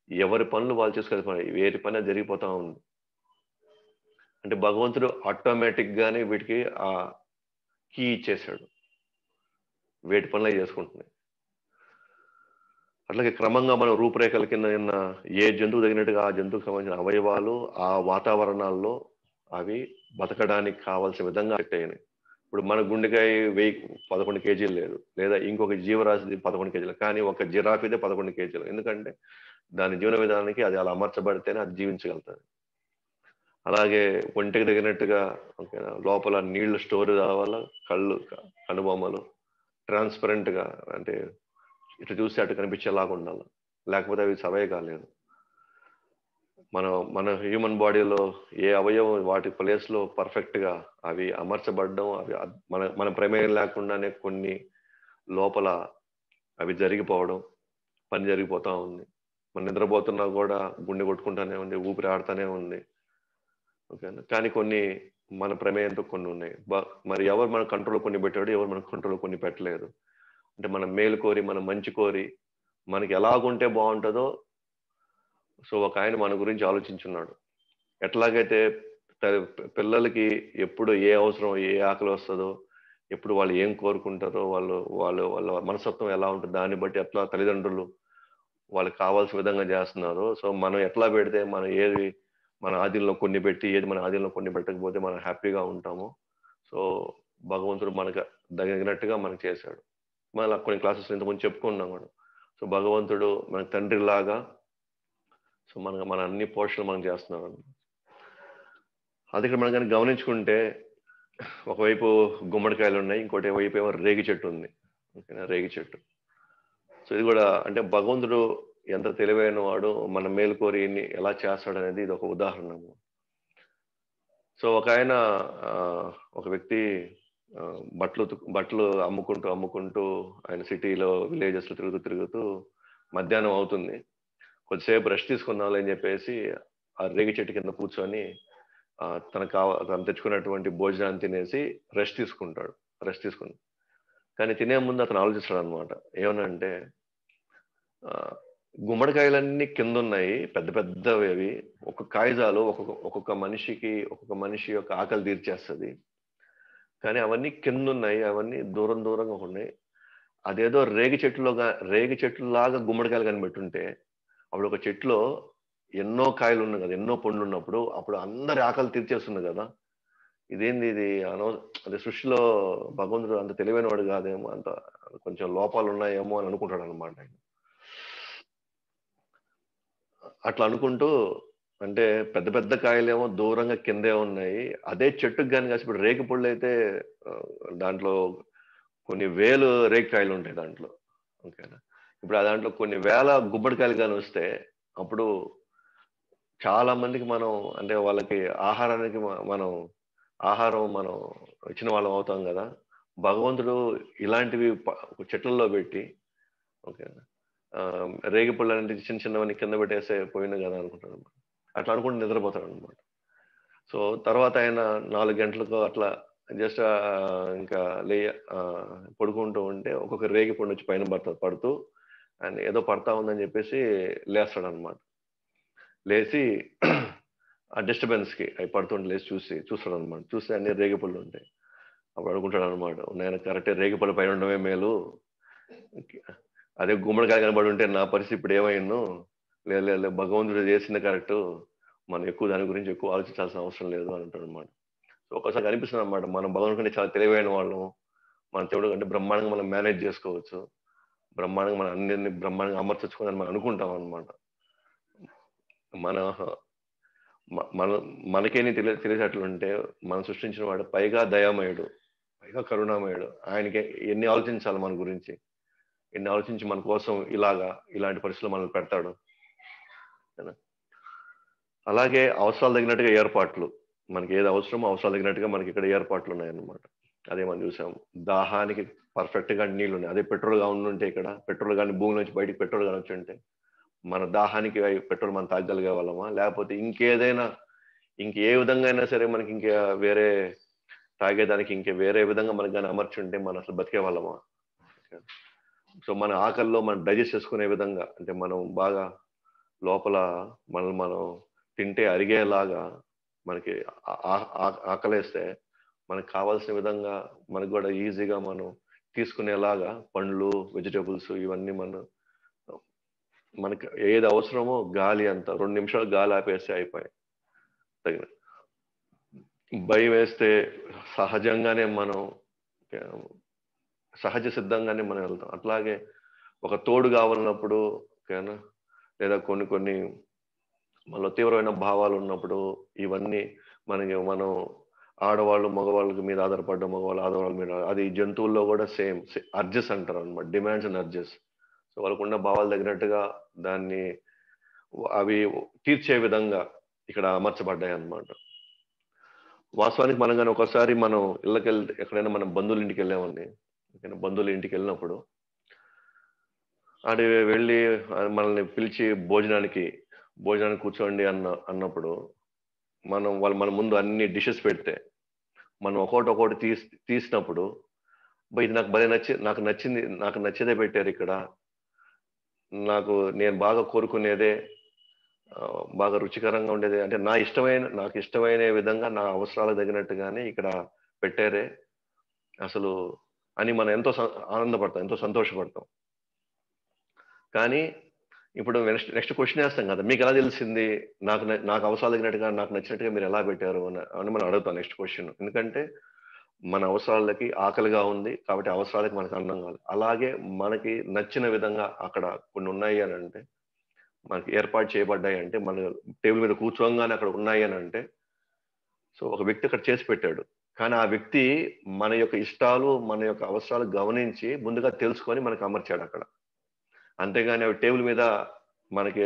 ఎవరి పనులు వాళ్ళు చేసుకెళ్ళిపోయి వేరి పని అది జరిగిపోతా ఉంది. అంటే భగవంతుడు ఆటోమేటిక్ గానే వీటికి ఆ కీ ఇచ్చేసాడు. వేటి పనులు అవి చేసుకుంటున్నాయి. అట్లాగే క్రమంగా మనం రూపురేఖల కింద ఉన్న ఏ జంతువు తగినట్టుగా ఆ జంతువుకు సంబంధించిన అవయవాలు ఆ వాతావరణాల్లో అవి బతకడానికి కావాల్సిన విధంగా సెట్ అయినాయి. ఇప్పుడు మన గుండెకాయ 11 కేజీలు లేదు, లేదా ఇంకొక జీవరాశిది 11 కేజీలు, కానీ ఒక జిరాఫీదే 11 కేజీలు. ఎందుకంటే దాని జీవన విధానానికి అది అలా అమర్చబడితేనే అది జీవించగలుగుతుంది. అలాగే ఒంటికి తగినట్టుగా ఓకేనా, లోపల నీళ్లు స్టోర్ కావాలా, కళ్ళు కనుబొమ్మలు ట్రాన్స్పరెంట్ గా, అంటే ఇటు చూస్తే అటు కనిపించేలాగా ఉండాలి, లేకపోతే అవి సర్వే కాలేదు. మన హ్యూమన్ బాడీలో ఏ అవయవం వాటి ప్లేస్ లో పర్ఫెక్ట్ గా అవి అమర్చబడడం, అవి మన ప్రమేయం లేకుండానే కొన్ని లోపల అవి జరిగిపోవడం, పని జరిగిపోతా ఉంది. మనం నిద్రపోతున్నా కూడా గుండె కొట్టుకుంటానే ఉంది, ఊపిరి ఆడుతూనే ఉంది. ఓకేనా, కానీ కొన్ని మన ప్రమేయంతో కొన్ని ఉన్నాయి. మరి ఎవరు మన కంట్రోల్ కొన్ని పెట్టాడు, ఎవరు మన కంట్రోల్ కొన్ని పెట్టలేదు. అంటే మనం మేలు కోరి, మనం మంచి కోరి, మనకి ఎలాగుంటే బాగుంటుందో, సో ఒక ఆయన మన గురించి ఆలోచించున్నాడు. ఎట్లాగైతే పిల్లలకి ఎప్పుడు ఏ అవసరం, ఏ ఆకలి వస్తుందో, ఎప్పుడు వాళ్ళు ఏం కోరుకుంటారో, వాళ్ళ మనస్తత్వం ఎలా ఉంటుంది దాన్ని బట్టి ఎట్లా తల్లిదండ్రులు వాళ్ళకి కావాల్సిన విధంగా చేస్తున్నారు. సో మనం ఎట్లా పెడితే మనం ఏది మన ఆధీనంలో కొన్ని పెట్టి, ఏది మన ఆధీనంలో కొన్ని పెట్టకపోతే మనం హ్యాపీగా ఉంటాము. సో భగవంతుడు మనకు తగినట్టుగా మనకు చేశాడు. మళ్ళీ కొన్ని క్లాసెస్ ఇంతకుముందు చెప్పుకున్నాం కూడా. సో భగవంతుడు మన తండ్రి లాగా, సో మన అన్ని పోషణలు మనం చేస్తున్నాం. అది ఇక్కడ మనం కానీ గమనించుకుంటే, ఒకవైపు గుమ్మడికాయలు ఉన్నాయి, ఇంకోటి వైపు ఏమో రేగి చెట్టు ఉంది. ఓకేనా, రేగి చెట్టు. సో ఇది కూడా అంటే భగవంతుడు ఎంత తెలివైన వాడు, మన మేలుకోరి ఎలా చేస్తాడు అనేది ఇది ఒక ఉదాహరణ. సో ఒక ఆయన ఒక వ్యక్తి బట్టలు అమ్ముకుంటూ ఆయన సిటీలో విలేజెస్ లో తిరుగుతూ మధ్యాహ్నం అవుతుంది. కొద్దిసేపు రెస్ట్ తీసుకుందాం అని చెప్పేసి ఆ రేగి చెట్టు కింద కూర్చొని తను తెచ్చుకున్నటువంటి భోజనాన్ని తినేసి రెస్ట్ తీసుకుని కానీ తినే ముందు అతను ఆలోచిస్తాడు అనమాట. ఏమనంటే గుమ్మడికాయలన్నీ కింద ఉన్నాయి, పెద్ద పెద్దవి అవి. ఒక కాయజాలు ఒక్కొక్క మనిషి యొక్క ఆకలి తీర్చేస్తుంది. కానీ అవన్నీ కింద ఉన్నాయి, అవన్నీ దూరంగా ఉన్నాయి. అదేదో రేగి చెట్టులాగా గుమ్మడికాయలు కనిపెట్టుంటే, అప్పుడు ఒక చెట్టులో ఎన్నో కాయలు ఉన్నాయి కదా, ఎన్నో పండ్లు ఉన్నప్పుడు అప్పుడు అందరి ఆకలి తీర్చేస్తుంది కదా. ఇదేంది ఇది అదే సృష్టిలో భగవంతుడు అంత తెలివైన వాడు కాదేమో, అంత కొంచెం లోపాలు ఉన్నాయేమో అని అనుకుంటాడు అనమాట. అట్లా అనుకుంటూ, అంటే పెద్ద పెద్ద కాయలేమో దూరంగా కిందే ఉన్నాయి. అదే చెట్టుకు కానీ కాసి ఇప్పుడు రేగి పళ్ళు అయితే దాంట్లో కొన్ని వేలు రేగికాయలు ఉంటాయి దాంట్లో. ఓకేనా, ఇప్పుడు దాంట్లో కొన్ని వేల గుమ్మడికాయలు కానీ వస్తే అప్పుడు చాలా మందికి మనం, అంటే వాళ్ళకి ఆహారం మనం ఇచ్చిన వాళ్ళం అవుతాం కదా. భగవంతుడు ఇలాంటివి చెట్లలో పెట్టి, ఓకేనా, రేగి పళ్ళు అనేది చిన్నవన్నీ కింద పెట్టేస్తే పోయింది కదా అనుకుంటాడు. అట్లా అనుకుంటూ నిద్రపోతాడు అనమాట. సో తర్వాత ఆయన 4 గంటలకు అట్లా జస్ట్ ఇంకా పడుకుంటూ ఉంటే ఒక్కొక్క రేగి పండు వచ్చి పైన పడుతూ ఆయన ఏదో పడతా ఉందని చెప్పేసి లేస్తాడు అనమాట. లేచి ఆ డిస్టర్బెన్స్ కి అవి పడుతుంటే లేచి చూస్తాడు అనమాట. చూస్తే అన్ని రేగిపళ్ళు ఉంటాయి. అప్పుడు అనుకుంటాడు అనమాట, నేను కరెక్టే, రేగిపళ్ళు పైన ఉండడమే మేలు, అదే గుమ్మడికాయ కనబడి ఉంటే నా పరిస్థితి ఇప్పుడు ఏమైందో. లేదు భగవంతుడు చేసింది కరెక్ట్, మనం దాని గురించి ఎక్కువ ఆలోచించాల్సిన అవసరం లేదు అని అంటాడు అనమాట. సో ఒకసారి అనిపిస్తుంది అనమాట, మనం భగవంతుడి కంటే చాలా తెలివైన వాళ్ళం, మన దేవుడు అంటే బ్రహ్మాండంగా మనం మేనేజ్ చేసుకోవచ్చు, బ్రహ్మాండంగా మనం అన్నింటినీ బ్రహ్మాండంగా అమర్చుకోవాలని మనం అనుకుంటాం అనమాట. మనకేని తెలిసేటట్లుంటే మనం సృష్టించిన వాడు పైగా దయామయుడు, పైగా కరుణామయుడు. ఆయనకి ఎన్ని ఆలోచించాలి మన గురించి, ఎన్ని ఆలోచించి మన కోసం ఇలాంటి పరిస్థితులు మనల్ని పెడతాడు. అలాగే అవసరాలు తగినట్టుగా ఏర్పాట్లు, మనకి ఏది అవసరమో అవసరాలు తగినట్టుగా మనకి ఇక్కడ ఏర్పాట్లు ఉన్నాయన్నమాట. అదే మనం చూసాం. దాహానికి పర్ఫెక్ట్ గా నీళ్లు ఉన్నాయి. అదే పెట్రోల్ గా ఉండుంటే, ఇక్కడ పెట్రోల్ కానీ భూమి నుంచి బయటికి పెట్రోల్ కానీ వచ్చి ఉంటే మన దాహానికి పెట్రోల్ మనం తాగగలిగే వాళ్ళమా, లేకపోతే ఇంకే విధంగా అయినా సరే మనకి ఇంకా వేరే తాగేదానికి వేరే విధంగా మనకి కానీ అమర్చి ఉంటే మనం అసలు బతికే వాళ్ళమా. సో మన ఆకల్లో మనం డైజెస్ట్ చేసుకునే విధంగా, అంటే మనం బాగా లోపల మనం తింటే అరిగేలాగా మనకి ఆకలేస్తే మనకు కావాల్సిన విధంగా మనకు కూడా ఈజీగా మనం తీసుకునేలాగా పండ్లు, వెజిటేబుల్స్ ఇవన్నీ మనకి ఏది అవసరమో గాలి అంత 2 నిమిషాలు గాలి ఆపేస్తే అయిపోయాయి. తగిన భయం వేస్తే సహజంగానే మనం సహజ సిద్ధంగానే మనం వెళ్తాం. అట్లాగే ఒక తోడు కావాలన్నప్పుడు ఓకేనా, లేదా కొన్ని మనలో తీవ్రమైన భావాలు ఉన్నప్పుడు ఇవన్నీ మనం ఆడవాళ్ళు మగవాళ్ళ మీద ఆధారపడ్డం, మగవాళ్ళు ఆడవాళ్ళ మీద, అది జంతువుల్లో కూడా సేమ్ అర్జెస్ అంటారు అనమాట, డిమాండ్స్ అండ్ అర్జెస్. సో వాళ్ళకున్న భావాలు తగినట్టుగా దాన్ని అవి తీర్చే విధంగా ఇక్కడ అమర్చబడ్డాయి అన్నమాట. వాస్తవానికి మనం కానీ ఒకసారి మనం ఇళ్ళకెళ్తే ఎక్కడైనా మనం బంధువుల ఇంటికి వెళ్ళామండి. బంధువుల ఇంటికి వెళ్ళినప్పుడు ఆడి వెళ్ళి మనల్ని పిలిచి భోజనానికి కూర్చోండి అన్నప్పుడు వాళ్ళు మన ముందు అన్ని డిషెస్ పెడితే మనం ఒక్కొక్కటి తీసినప్పుడు ఇది నాకు భలే నాకు నచ్చేదే పెట్టారు ఇక్కడ, నేను బాగా కోరుకునేదే, బాగా రుచికరంగా ఉండేది, అంటే నాకు ఇష్టమైన విధంగా నా అవసరాలకు తగినట్టుగానే ఇక్కడ పెట్టారే అసలు అని మనం ఎంతో ఆనందపడతాం, ఎంతో సంతోషపడతాం. కానీ ఇప్పుడు నెక్స్ట్ క్వశ్చన్ వేస్తాం కదా, మీకు ఎలా తెలిసింది నాకు అవసరాలు తగినట్టుగా నాకు నచ్చినట్టుగా మీరు ఎలా పెట్టారు అని మనం అడుగుతాం నెక్స్ట్ క్వశ్చన్. ఎందుకంటే మన అవసరాలకి ఆకలిగా ఉంది కాబట్టి అవసరాలకి మనకు అన్నం కావాలి. అలాగే మనకి నచ్చిన విధంగా అక్కడ కొన్ని ఉన్నాయి అని అంటే, మనకి ఏర్పాటు చేయబడ్డాయి అంటే, మన టేబుల్ మీద కూర్చోగానే అక్కడ ఉన్నాయి అని అంటే, సో ఒక వ్యక్తి అక్కడ చేసి పెట్టాడు. కానీ ఆ వ్యక్తి మన యొక్క ఇష్టాలు, మన యొక్క అవసరాలు గమనించి ముందుగా తెలుసుకొని మనకు అమర్చాడు అక్కడ. అంతేగాని అవి టేబుల్ మీద మనకి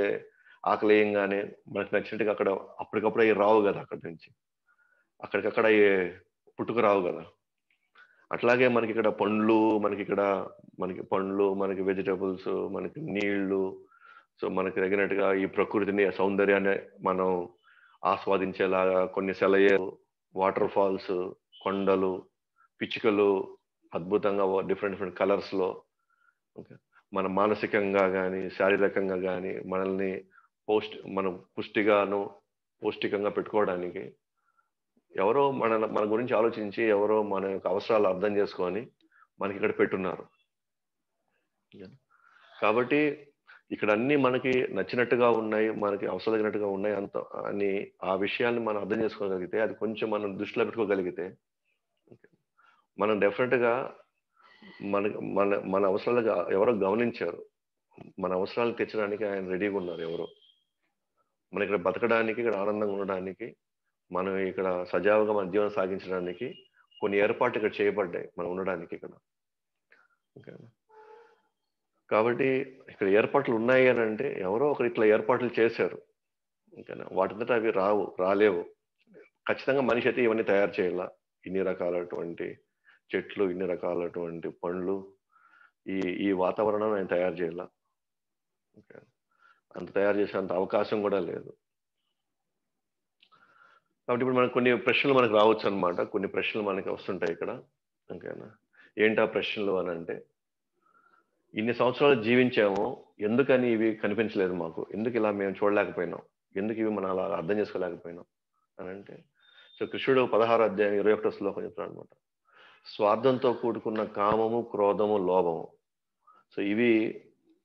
ఆకలేయంగానే మనకు నచ్చినట్టుగా అక్కడ అప్పటికప్పుడు అవి రావు కదా, అక్కడి నుంచి అక్కడికక్కడ పుట్టుకు రావు కదా. అట్లాగే మనకి పండ్లు, మనకి వెజిటబుల్స్, మనకి నీళ్లు, సో మనకి తగినట్టుగా ఈ ప్రకృతిని సౌందర్యాన్ని మనం ఆస్వాదించేలాగా కొన్ని సెలయేరు, వాటర్ ఫాల్స్, కొండలు, పిచ్చుకలు అద్భుతంగా డిఫరెంట్ కలర్స్ లో మన మానసికంగా కానీ శారీరకంగా కానీ మనల్ని మనం పౌష్టికంగా పెట్టుకోవడానికి ఎవరో మన గురించి ఆలోచించి, ఎవరో మన యొక్క అవసరాలు అర్థం చేసుకొని మనకి ఇక్కడ పెట్టున్నారు. కాబట్టి ఇక్కడ అన్ని మనకి నచ్చినట్టుగా ఉన్నాయి, మనకి అవసరం తగినట్టుగా ఉన్నాయి అని ఆ విషయాన్ని మనం అర్థం చేసుకోగలిగితే, అది కొంచెం మనం దృష్టిలో పెట్టుకోగలిగితే, మనం డెఫినెట్గా మన అవసరాలు ఎవరో గమనించారు, మన అవసరాలు తీర్చడానికి ఆయన రెడీగా ఉన్నారు. ఎవరో మన ఇక్కడ బతకడానికి, ఇక్కడ ఆనందంగా ఉండడానికి, మనం ఇక్కడ సజావుగా మన జీవనం సాగించడానికి కొన్ని ఏర్పాట్లు ఇక్కడ చేయబడ్డాయి మనం ఉండడానికి ఇక్కడ. కాబట్టి ఇక్కడ ఏర్పాట్లు ఉన్నాయి అని అంటే ఎవరో ఒకరు ఇట్లా ఏర్పాట్లు చేశారు. ఓకేనా, వాటితో అవి రాలేవు. ఖచ్చితంగా మనిషి అయితే ఇవన్నీ తయారు చేయాల. ఇన్ని రకాలటువంటి చెట్లు, ఇన్ని రకాలటువంటి పండ్లు, ఈ వాతావరణం ఆయన తయారు చేయాల. ఓకే, అంత తయారు చేసేంత అవకాశం కూడా లేదు. కాబట్టి ఇప్పుడు మనకు కొన్ని ప్రశ్నలు మనకు రావచ్చు అనమాట. కొన్ని ప్రశ్నలు మనకి వస్తుంటాయి ఇక్కడ. ఓకేనా, ఏంటా ప్రశ్నలు అని అంటే, ఇన్ని సంవత్సరాలు జీవించాము, ఎందుకని ఇవి కనిపించలేదు మాకు, ఎందుకు ఇలా మేము చూడలేకపోయినాం, ఎందుకు ఇవి మనం అలా అర్థం చేసుకోలేకపోయినాం అని అంటే, సో కృష్ణుడు 16వ అధ్యాయం 21వ శ్లోకం చెప్తాడు అనమాట. స్వార్థంతో కూడుకున్న కామము, క్రోధము, లోభము, సో ఇవి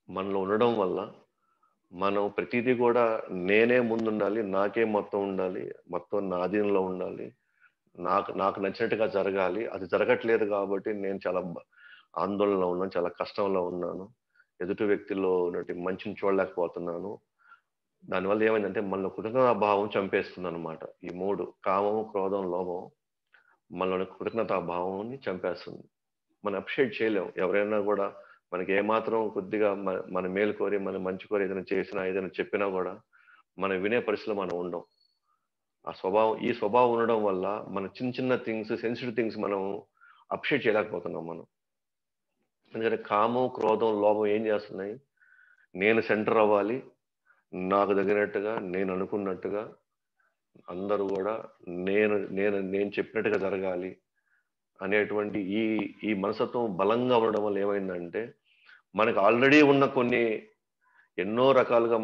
మనలో ఉండడం వల్ల మనం ప్రతిదీ కూడా నేనే ముందుండాలి, నాకే మొత్తం ఉండాలి, మొత్తం నా అధీనంలో ఉండాలి, నాకు నచ్చినట్టుగా జరగాలి, అది జరగట్లేదు కాబట్టి నేను చాలా ఆందోళనలో ఉన్నాను, చాలా కష్టంలో ఉన్నాను, ఎదుటి వ్యక్తిలో ఉన్నట్టు మంచిని చూడలేకపోతున్నాను. దానివల్ల ఏమైందంటే మనలో కృతజ్ఞతాభావం చంపేస్తుంది అనమాట. ఈ 3 కామము, క్రోధం, లోభం మనలోని కృతజ్ఞతాభావాన్ని చంపేస్తుంది. మనం అప్రిషియేట్ చేయలేము. ఎవరైనా కూడా మనకి ఏమాత్రం కొద్దిగా మన మేలు కోరి, మన మంచి కోరి ఏదైనా చేసినా, ఏదైనా చెప్పినా కూడా మనం వినే పరిస్థితిలో మనం ఉండం. ఈ స్వభావం ఉండడం వల్ల మన చిన్న థింగ్స్, సెన్సిటివ్ థింగ్స్ మనం అప్రిషియేట్ చేయలేకపోతున్నాం మనం. ఎందుకంటే కామం, క్రోధం, లోభం ఏం చేస్తున్నాయి, నేను సెంటర్ అవ్వాలి, నాకు తగినట్టుగా, నేను అనుకున్నట్టుగా అందరూ కూడా నేను చెప్పినట్టుగా జరగాలి అనేటువంటి ఈ మనస్తత్వం బలంగా ఉండడం వల్ల ఏమైందంటే, మనకు ఆల్రెడీ ఉన్న కొన్ని ఎన్నో రకాలుగా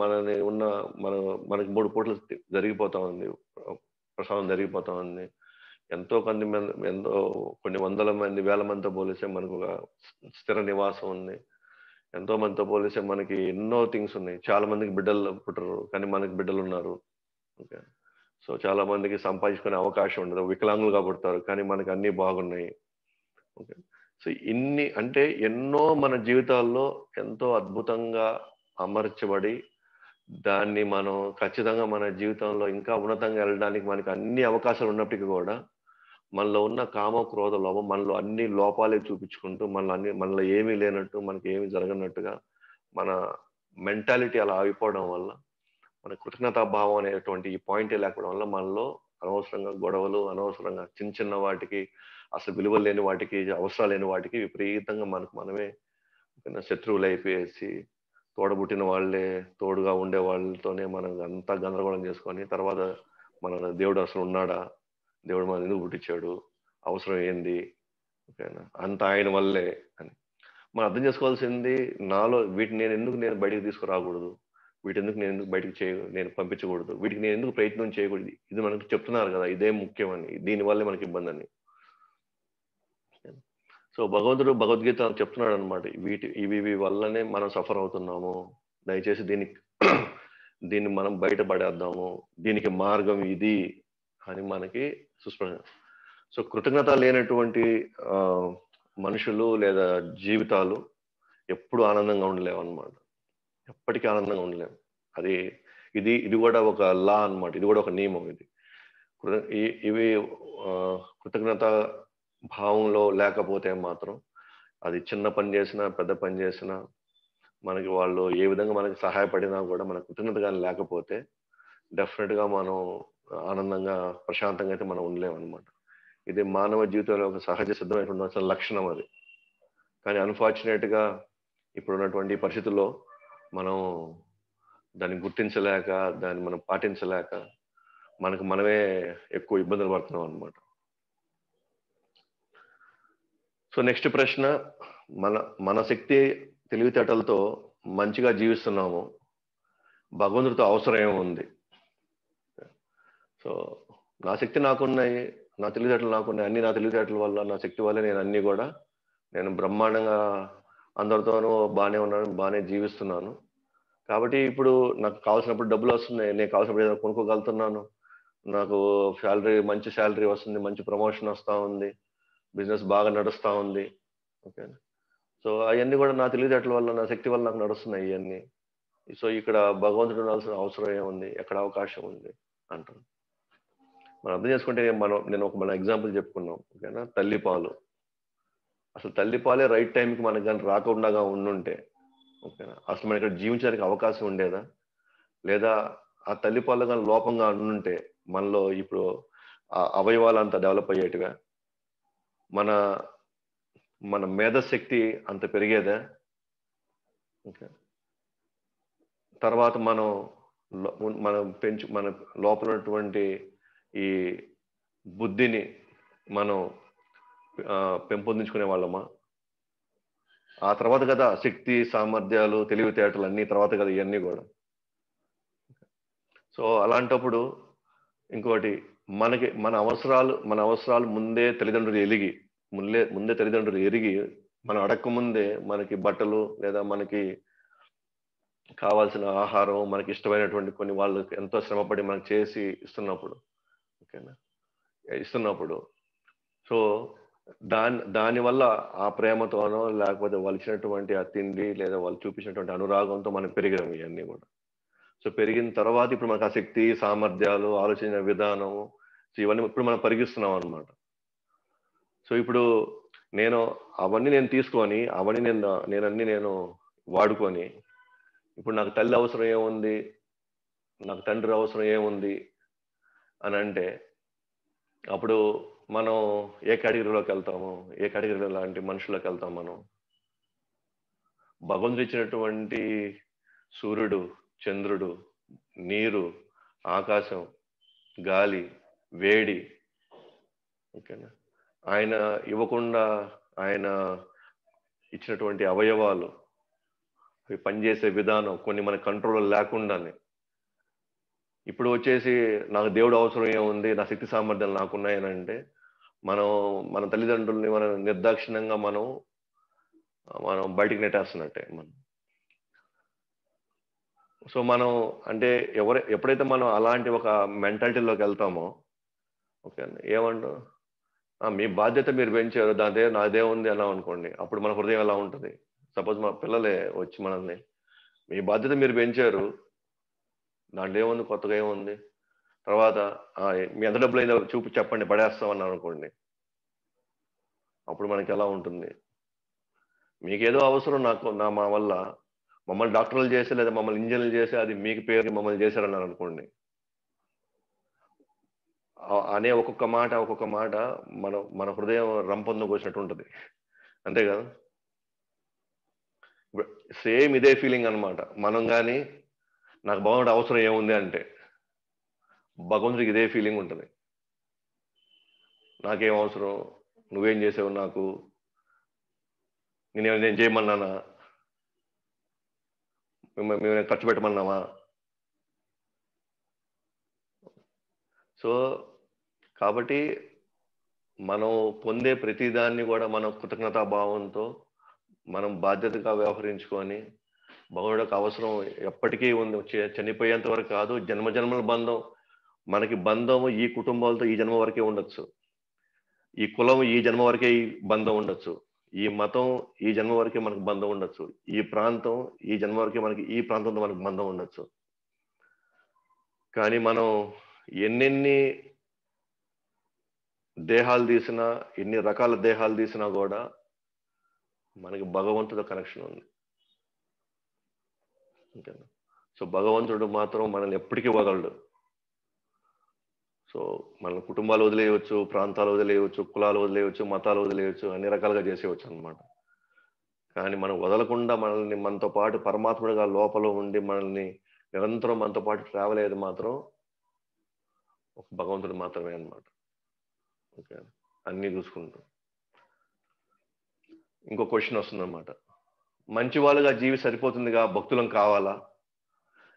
మనని ఉన్న మన మనకి 3 పూటలు జరిగిపోతా ఉంది. ప్రసాదం జరిగిపోతా ఉంది. ఎంతో కొన్ని వందల మంది, వేల మందితో పోలిస్తే మనకు ఒక స్థిర నివాసం ఉంది. ఎంతో మందితో పోలిస్తే మనకి ఎన్నో థింగ్స్ ఉన్నాయి. చాలా మందికి బిడ్డలు పుట్టరు, కానీ మనకి బిడ్డలు ఉన్నారు. ఓకే. సో చాలా మందికి సంపాదించుకునే అవకాశం ఉండదు. వికలాంగులుగా పుడతారు, కానీ మనకి అన్నీ బాగున్నాయి. ఓకే. సో ఇన్ని అంటే ఎన్నో మన జీవితాల్లో ఎంతో అద్భుతంగా అమర్చబడి, దాన్ని మనం ఖచ్చితంగా మన జీవితంలో ఇంకా ఉన్నతంగా వెళ్ళడానికి మనకి అన్ని అవకాశాలు ఉన్నప్పటికీ కూడా, మనలో ఉన్న కామ, క్రోధ, లోభం మనలో అన్ని లోపాలే చూపించుకుంటూ, మనలో ఏమీ లేనట్టు, మనకి ఏమీ జరగనట్టుగా మన మెంటాలిటీ అలా అయిపోవడం వల్ల, మన కృతజ్ఞతాభావం అనేటువంటి ఈ పాయింటే లేకపోవడం వల్ల మనలో అనవసరంగా గొడవలు, అనవసరంగా చిన్న చిన్న వాటికి, అసలు విలువ లేని వాటికి, అవసరాలు లేని వాటికి విపరీతంగా మనకు మనమే శత్రువులు అయిపోయేసి, తోడబుట్టిన వాళ్ళే తోడుగా ఉండే వాళ్ళతోనే మనం అంతా గందరగోళం చేసుకొని, తర్వాత మన దేవుడు అసలు ఉన్నాడా, దేవుడు మనం ఎందుకు పుట్టించాడు, అవసరం ఏంది, ఓకేనా, అంత ఆయన వల్లే అని మనం అర్థం చేసుకోవాల్సింది. నాలో వీటిని నేను బయటికి తీసుకురాకూడదు, వీటెందుకు నేను ఎందుకు బయటికి నేను పంపించకూడదు, వీటికి నేను ఎందుకు ప్రయత్నం చేయకూడదు, ఇది మనకు చెప్తున్నారు కదా, ఇదే ముఖ్యమని, దీనివల్లే మనకి ఇబ్బంది అని. సో భగవంతుడు భగవద్గీత చెప్తున్నాడు అనమాట, ఇవి వల్లనే మనం సఫర్ అవుతున్నాము, దయచేసి దీన్ని మనం బయటపడేద్దాము, దీనికి మార్గం ఇది అని మనకి సుస్పష్టం. సో కృతజ్ఞత లేనటువంటి మనుషులు లేదా జీవితాలు ఎప్పుడు ఆనందంగా ఉండలేవు అనమాట, ఎప్పటికీ ఆనందంగా ఉండలేము. ఇది కూడా ఒక లా అన్నమాట, ఇది కూడా ఒక నియమం. ఇవి కృతజ్ఞత భావంలో లేకపోతే మాత్రం, అది చిన్న పని చేసినా పెద్ద పని చేసినా, మనకి వాళ్ళు ఏ విధంగా మనకి సహాయపడినా కూడా మన కృతజ్ఞత కానీ లేకపోతే డెఫినెట్గా మనం ఆనందంగా ప్రశాంతంగా అయితే మనం ఉండలేము అనమాట. ఇది మానవ జీవితంలో ఒక సహజ సిద్ధమైనటువంటి లక్షణం అది. కానీ అన్ఫార్చునేట్గా ఇప్పుడున్నటువంటి పరిస్థితుల్లో మనం దాన్ని గుర్తించలేక, దాన్ని మనం పాటించలేక మనమే ఎక్కువ ఇబ్బందులు పడుతున్నాం అనమాట. సో నెక్స్ట్ ప్రశ్న, మన శక్తి తెలివితేటలతో మంచిగా జీవిస్తున్నాము, భగవంతుడితో అవసరం ఏముంది? సో నా శక్తి నాకున్నాయి, నా తెలివితేటలు నాకున్నాయి, అన్ని నా తెలివితేటల వల్ల, నా శక్తి వల్ల నేను బ్రహ్మాండంగా అందరితోనూ బాగానే ఉన్నాను, బాగానే జీవిస్తున్నాను. కాబట్టి ఇప్పుడు నాకు కావాల్సినప్పుడు డబ్బులు వస్తున్నాయి, నేను కావాల్సినప్పుడు ఏదైనా కొనుక్కోగలుగుతున్నాను, నాకు మంచి శాలరీ వస్తుంది, మంచి ప్రమోషన్ వస్తూ ఉంది, బిజినెస్ బాగా నడుస్తూ ఉంది. ఓకే. సో అవన్నీ కూడా నా తెలివితేటల వల్ల, నా శక్తి వల్ల నాకు నడుస్తున్నాయి ఇవన్నీ. సో ఇక్కడ భగవంతుడు ఉండాల్సిన అవసరం ఏముంది, ఎక్కడ అవకాశం ఉంది అంటారు. మనం అర్థం చేసుకుంటే మన ఎగ్జాంపుల్ చెప్పుకున్నాం, ఓకేనా, తల్లిపాలు. అసలు తల్లిపాలే రైట్ టైంకి మనకు కానీ రాకుండా ఉండుంటే, ఓకేనా, అసలు మన ఇక్కడ జీవించడానికి అవకాశం ఉండేదా? లేదా ఆ తల్లిపాలు కానీ లోపంగా ఉండుంటే మనలో ఇప్పుడు ఆ అవయవాలు అంతా డెవలప్ అయ్యేటివా? మన మేధశక్తి అంత పెరిగేదా? ఓకే. తర్వాత మన లోపల ఉన్నటువంటి ఈ బుద్ధిని మనం పెంపొందించుకునే వాళ్ళమా? ఆ తర్వాత కదా శక్తి, సామర్థ్యాలు, తెలివితేటలు అన్ని తర్వాత కదా ఇవన్నీ కూడా. సో అలాంటప్పుడు ఇంకోటి, మన అవసరాలు ముందే తల్లిదండ్రులు ఎరిగి మనం అడక్క ముందే మనకి బట్టలు, లేదా మనకి కావాల్సిన ఆహారం, మనకి ఇష్టమైనటువంటి కొన్ని వాళ్ళు ఎంతో శ్రమపడి మనకు చేసి ఇస్తున్నప్పుడు, ఓకేనా, సో దానివల్ల ఆ ప్రేమతోనో, లేకపోతే వాళ్ళు ఇచ్చినటువంటి ఆ తిండి, లేదా వాళ్ళు చూపించినటువంటి అనురాగంతో మనం పెరిగాము ఇవన్నీ కూడా. సో పెరిగిన తర్వాత ఇప్పుడు మనకు ఆ శక్తి, సామర్థ్యాలు, ఆలోచన విధానము, ఇవన్నీ ఇప్పుడు మనం పరిగిస్తున్నాం అనమాట. సో ఇప్పుడు అవన్నీ నేను తీసుకొని, నేను వాడుకొని, ఇప్పుడు నాకు తల్లి అవసరం ఏముంది, నాకు తండ్రి అవసరం ఏముంది అని అంటే, అప్పుడు మనం ఏ కేటగిరీలోకి వెళ్తాము? ఏ కేటగిరీలో లాంటి మనుషుల్లోకి వెళ్తాం మనం? భగవంతుడు ఇచ్చినటువంటి సూర్యుడు, చంద్రుడు, నీరు, ఆకాశం, గాలి, వేడి, ఓకేనా, ఆయన ఇవ్వకుండా ఆయన ఇచ్చినటువంటి అవయవాలు, అవి పనిచేసే విధానం కొన్ని మన కంట్రోల్ లేకుండానే. ఇప్పుడు వచ్చేసి నాకు దేవుడు అవసరం ఏముంది, నా శక్తి సామర్థ్యాలు నాకున్నాయనంటే, మనం మన తల్లిదండ్రుల్ని మనం నిర్దాక్షిణ్యంగా మనం మనం బయటికి నెట్టేస్తున్నట్టే మనం. సో, మనం అంటే ఎప్పుడైతే మనం అలాంటి ఒక మెంటాలిటీలోకి వెళ్తామో, ఓకే అండి. ఏమంటాం? మీ బాధ్యత మీరు పెంచారు. నాదేముంది అన్నాం అనుకోండి. అప్పుడు మన హృదయం ఎలా ఉంటది? సపోజ్ మా పిల్లలే వచ్చి మనల్ని, మీ బాధ్యత మీరు పెంచారు. దాంట్లో ఏముంది, కొత్తగా ఏముంది? తర్వాత మీ ఎంత డబ్బులైందో చెప్పండి పడేస్తాం అన్నాం అనుకోండి. అప్పుడు మనకెలా ఉంటుంది? మీకేదో అవసరం మా వల్ల మమ్మల్ని డాక్టర్లు చేసి లేదా మమ్మల్ని ఇంజినీర్లు చేసి అది మీకు పేరుకి మమ్మల్ని చేశారన్నారనుకోండి. అనే ఒక్కొక్క మాట మన హృదయం రంపొందకొచ్చినట్టు ఉంటది. అంతే కదా! సేమ్ ఇదే ఫీలింగ్ అన్నమాట. మనం గాని నాకు భగవంతుడి అవసరం ఏముంది అంటే, భగవంతుడికి ఇదే ఫీలింగ్ ఉంటది. నాకేం అవసరం? నువ్వేం చేసావు నాకు? నేను చేయమన్నానా? మేమేమైనా ఖర్చు పెట్టమన్నామా? సో, కాబట్టి మనం పొందే ప్రతి దాన్ని కూడా మనం కృతజ్ఞతా భావంతో మనం బాధ్యతగా వ్యవహరించుకొని, భగవంతుడికి అవసరం ఎప్పటికీ ఉంది. చనిపోయేంత వరకు కాదు, జన్మజన్మల బంధం. మనకి బంధం ఈ కుటుంబాలతో ఈ జన్మ వరకే ఉండొచ్చు. ఈ కులం ఈ జన్మ వరకే ఈ బంధం ఉండొచ్చు. ఈ మతం ఈ జన్మ వరకే మనకు బంధం ఉండొచ్చు. ఈ ప్రాంతం ఈ జన్మ వరకే మనకి ఈ ప్రాంతంతో మనకు బంధం ఉండొచ్చు. కానీ మనం ఎన్నెన్ని దేహాలు తీసినా, ఎన్ని రకాల దేహాలు తీసినా కూడా మనకి భగవంతుడితో కనెక్షన్ ఉంది. ఓకేనా? సో, భగవంతుడు మాత్రం మనల్ని ఎప్పటికీ వదలడు. సో, మన కుటుంబాలు వదిలేయవచ్చు, ప్రాంతాలు వదిలేయవచ్చు, కులాలు వదిలేయవచ్చు, మతాలు వదిలేయవచ్చు, అన్ని రకాలుగా చేసేయవచ్చు అన్నమాట. కానీ మనం వదలకుండా మనతో పాటు పరమాత్ముడిగా లోపల ఉండి మనల్ని నిరంతరం మనతో పాటు ట్రావెల్ అయ్యేది మాత్రం ఒక భగవంతుడు మాత్రమే అన్నమాట. ఓకే. అన్నీ చూసుకుంటూ. ఇంకో క్వశ్చన్ వస్తుందన్నమాట. మంచి వాళ్ళుగా సరిపోతుందిగా, భక్తులం కావాలా?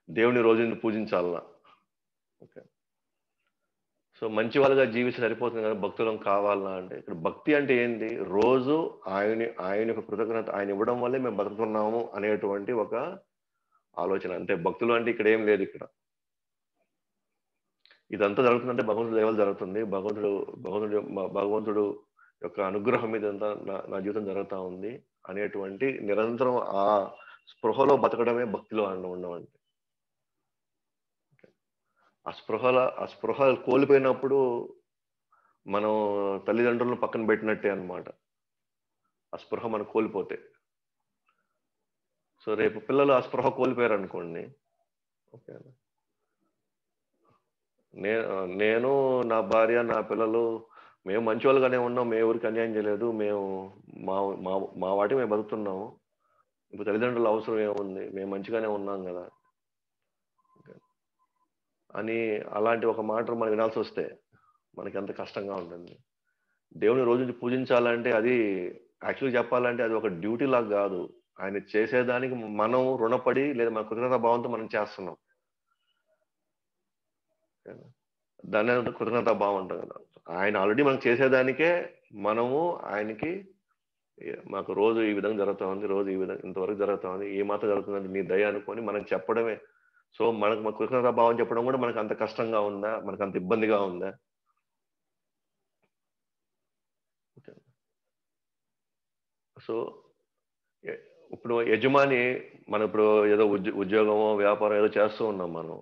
దేవుని రోజుని పూజించాలనా? ఓకే. సో, మంచి వాళ్ళుగా సరిపోతుంది కదా, భక్తులం కావాలనా అంటే, ఇక్కడ భక్తి అంటే ఏంటి? రోజు ఆయన యొక్క కృతజ్ఞత ఆయన ఇవ్వడం వల్లే మేము బతుకుతున్నాము అనేటువంటి ఒక ఆలోచన. అంటే భక్తులు అంటే ఇక్కడ ఏం లేదు ఇక్కడ. ఇదంతా జరుగుతుందంటే భగవంతుడి దయ వల్ల జరుగుతుంది. భగవంతుడు యొక్క అనుగ్రహం మీద అంతా నా జీవితం జరుగుతా ఉంది అనేటువంటి నిరంతరం ఆ స్పృహలో బతకడమే భక్తిలో ఉండడం అంటే. ఆ స్పృహ కోల్పోయినప్పుడు మనం తల్లిదండ్రులను పక్కన పెట్టినట్టే అన్నమాట. ఆ స్పృహ మనం కోల్పోతే. సో, రేపు పిల్లలు ఆ స్పృహ కోల్పోయారనుకోండి. ఓకే. నేను, నా భార్య, నా పిల్లలు మేము మంచోళ్ళుగానే ఉన్నాం. మేము ఎవరికీ అన్యాయం చేయలేదు. మేము మా మా మా వాటికి మేము బతుకుతున్నాము. ఇప్పుడు తల్లిదండ్రుల అవసరం ఏముంది? మేము మంచిగానే ఉన్నాం గదా! అని అలాంటి ఒక మాట మనం వినాల్సొస్తే మనకెంత కష్టంగా ఉంటుంది. దేవుని రోజు పూజించాలంటే అది యాక్చువల్‌గా చెప్పాలంటే అది ఒక డ్యూటీ లాగా గాదు. ఆయన చేసేదానికి మనం రుణపడి లేదా మన కృతజ్ఞతా భావంతో మనం చేస్తున్నాం. దాన్నే కృతజ్ఞతా భావం అంటాం కదా! ఆయన ఆల్రెడీ మనం చేసేదానికే మనము ఆయనకి మాకు రోజు ఈ విధంగా జరుగుతా ఉంది. రోజు ఈ విధంగా ఇంతవరకు జరుగుతా ఉంది. ఏ మాత్రం జరుగుతుందంటే నీ దయ అనుకోని మనం చెప్పడమే. సో, మన కృతజ్ఞతా భావం చెప్పడం కూడా మనకు అంత కష్టంగా ఉందా? మనకు అంత ఇబ్బందిగా ఉందా? ఓకే. సో, ఎ ఇప్పుడు యజమాని మనం ఇప్పుడు ఏదో ఉద్యోగమో, వ్యాపారం ఏదో చేస్తూ ఉన్నాం మనం.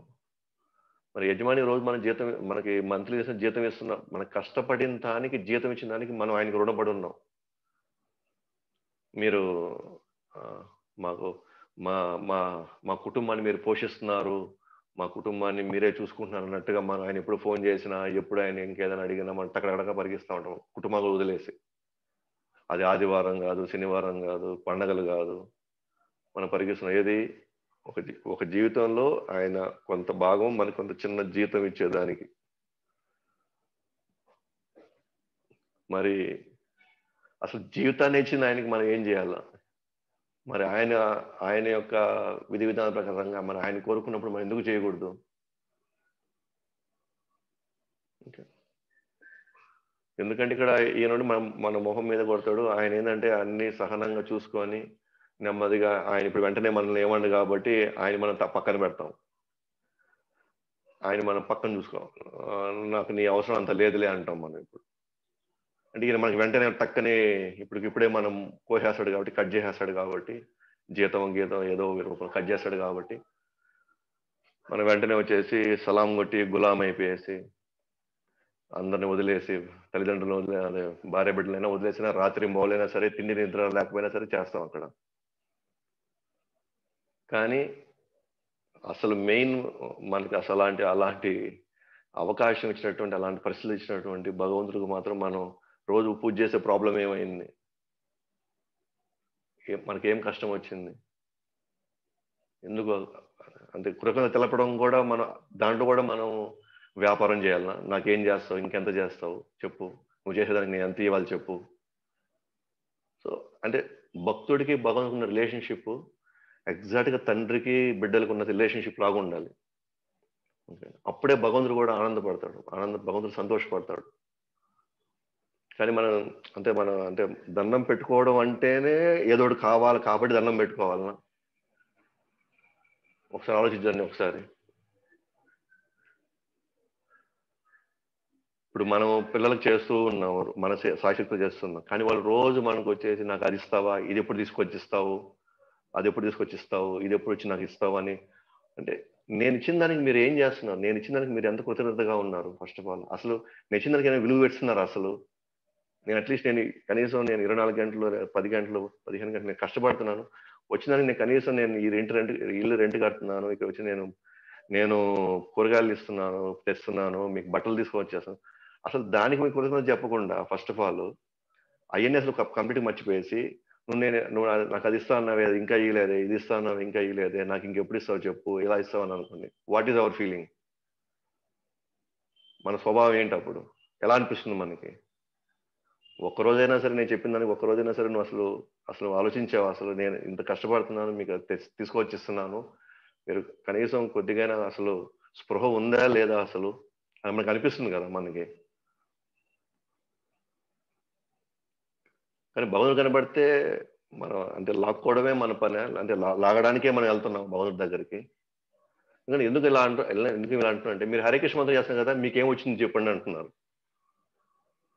మరి యజమాని రోజు మన జీతం మనకి మంత్లీ జీతం ఇస్తున్నాం. మనం కష్టపడిన దానికి జీతం ఇచ్చిన దానికి మనం ఆయనకి రుణపడి ఉన్నాం. మీరు మాకు మా మా మా కుటుంబాన్ని మీరు పోషిస్తున్నారు. మా కుటుంబాన్ని మీరే చూసుకుంటున్నారు అన్నట్టుగా మనం ఆయన ఎప్పుడు ఫోన్ చేసినా, ఎప్పుడు ఆయన ఇంకేదైనా అడిగినా మనం టకటక పరిగిస్తా ఉంటాం. కుటుంబాలు వదిలేసి. అది ఆదివారం గాదు, శనివారం గాదు, పండగలు గాదు. మనం పరిగిస్తున్నాం. ఏది? ఒక జీవితంలో ఆయన కొంత భాగం మనకు కొంత చిన్న జీతం ఇచ్చేదానికి. మరి అసలు జీవితాన్ని ఇచ్చిన ఆయనకి మనం ఏం చేయాలా? మరి ఆయన యొక్క విధి విధానాల ప్రకారంగా మరి ఆయన కోరుకున్నప్పుడు మనం ఎందుకు చేయకూడదు? ఎందుకంటే ఇక్కడ ఈయనోడు మన మొహం మీద కొడతాడు. ఆయన ఏంటంటే అన్ని సహనంగా చూసుకొని నెమ్మదిగా ఆయన ఇప్పుడు వెంటనే మనల్ని ఏమండు కాబట్టి ఆయన మనం పక్కన పెడతాం. ఆయన మనం పక్కన చూసుకో, నాకు నీ అవసరం అంత లేదులే అంటాం మనం ఇప్పుడు. అంటే ఈయన మనకి వెంటనే టక్కని ఇప్పుడే మనం కోసేస్తాడు కాబట్టి, కట్ చేసేస్తాడు కాబట్టి, జీతం గీతం ఏదో రూపంలో కట్ చేస్తాడు కాబట్టి మనం వెంటనే వచ్చేసి సలాం కొట్టి గులాం అయిపోయేసి అందరిని వదిలేసి తల్లిదండ్రులు అదే భార్య బిడ్డలైనా వదిలేసినా రాత్రి మౌలైనా సరే తిండి నిద్ర లేకపోయినా సరే చేస్తాం అక్కడ. కానీ అసలు మెయిన్ మనకి అసలు అలాంటి అవకాశం ఇచ్చినటువంటి, అలాంటి పరిస్థితులు ఇచ్చినటువంటి భగవంతుడికి మాత్రం మనం రోజు పూజ చేసే ప్రాబ్లం ఏమైంది? మనకేం కష్టం వచ్చింది? ఎందుకు అంటే కృతజ్ఞత తెలపడం కూడా దాంట్లో కూడా మనం వ్యాపారం చేయాలన్నా? నాకేం చేస్తావు, ఇంకెంత చేస్తావు చెప్పు, నువ్వు చేసేదానికి నేను ఎంత ఇవ్వాలి చెప్పు. సో అంటే భక్తుడికి భగవంతుడికి ఉన్న రిలేషన్షిప్ ఎగ్జాక్ట్గా తండ్రికి బిడ్డలకు ఉన్న రిలేషన్షిప్ లాగా ఉండాలి. అప్పుడే భగవంతుడు కూడా ఆనందపడతాడు, భగవంతుడు సంతోషపడతాడు. కానీ మనం అంటే దండం పెట్టుకోవడం అంటేనే ఏదోటి కావాలి కాబట్టి దండం పెట్టుకోవాలన్నా? ఒకసారి ఆలోచించండి. ఒకసారి ఇప్పుడు మనం పిల్లలకు చేస్తూ ఉన్నాం, మన సాక్షిత్వం చేస్తున్నాం, కానీ వాళ్ళు రోజు మనకు వచ్చేసి నాకు అది ఇస్తావా, ఇది ఎప్పుడు తీసుకొచ్చిస్తావు, అది ఎప్పుడు తీసుకొచ్చిస్తావు, ఇది ఎప్పుడు వచ్చి నాకు ఇస్తావు అని. అంటే నేను ఇచ్చిన దానికి మీరు ఏం చేస్తున్నారు? నేను ఇచ్చిన దానికి మీరు ఎంత కృతజ్ఞతగా ఉన్నారు? ఫస్ట్ ఆఫ్ ఆల్ అసలు నేను ఇచ్చిన దానికి విలువ పెడుతున్నారు? అసలు నేను అట్లీస్ట్ కనీసం 24 గంటలు 10 గంటలు 15 గంటలు నేను కష్టపడుతున్నాను, వచ్చినానికి నేను కనీసం నేను ఈ ఇల్లు రెంట్ కడుతున్నాను, ఇక్కడ వచ్చి నేను కూరగాయలు ఇస్తున్నాను, తెస్తున్నాను, మీకు బట్టలు తీసుకొచ్చేస్తాను. అసలు దానికి మీకు కృతజ్ఞత చెప్పకుండా ఫస్ట్ ఆఫ్ ఆల్ అవన్నీ అసలు కంప్లీట్ మర్చిపోయేసి నువ్వు నాకు అది ఇస్తా అన్నావే, అది ఇంకా ఇవ్వలేదే, ఇది ఇస్తా అన్నావు ఇంకా ఇవ్వలేదే, నాకు ఇంకెప్పుడు ఇస్తావు చెప్పు, ఇలా ఇస్తావు అని అనుకోండి. What is our feeling? మన స్వభావం ఏంటి అప్పుడు? ఎలా అనిపిస్తుంది మనకి? ఒక్కరోజైనా సరే నేను చెప్పిన దానికి ఒక్కరోజైనా సరే నువ్వు అసలు ఆలోచించావు? అసలు నేను ఇంత కష్టపడుతున్నాను, మీకు తీసుకొచ్చిస్తున్నాను, మీరు కనీసం కొద్దిగా అసలు స్పృహ ఉందా లేదా అసలు అది మనకు అనిపిస్తుంది కదా మనకి. కానీ భగవంతుడు కనబడితే మనం అంటే లాక్కోవడమే మన పని, అంటే లాగడానికే మనం వెళ్తున్నాం భగవంతుడి దగ్గరికి. ఎందుకు ఇలా అంటున్నా అంటే, మీరు హరే కృష్ణ మంత్రం చేస్తున్నారు కదా, మీకేం వచ్చింది చెప్పండి అంటున్నారు.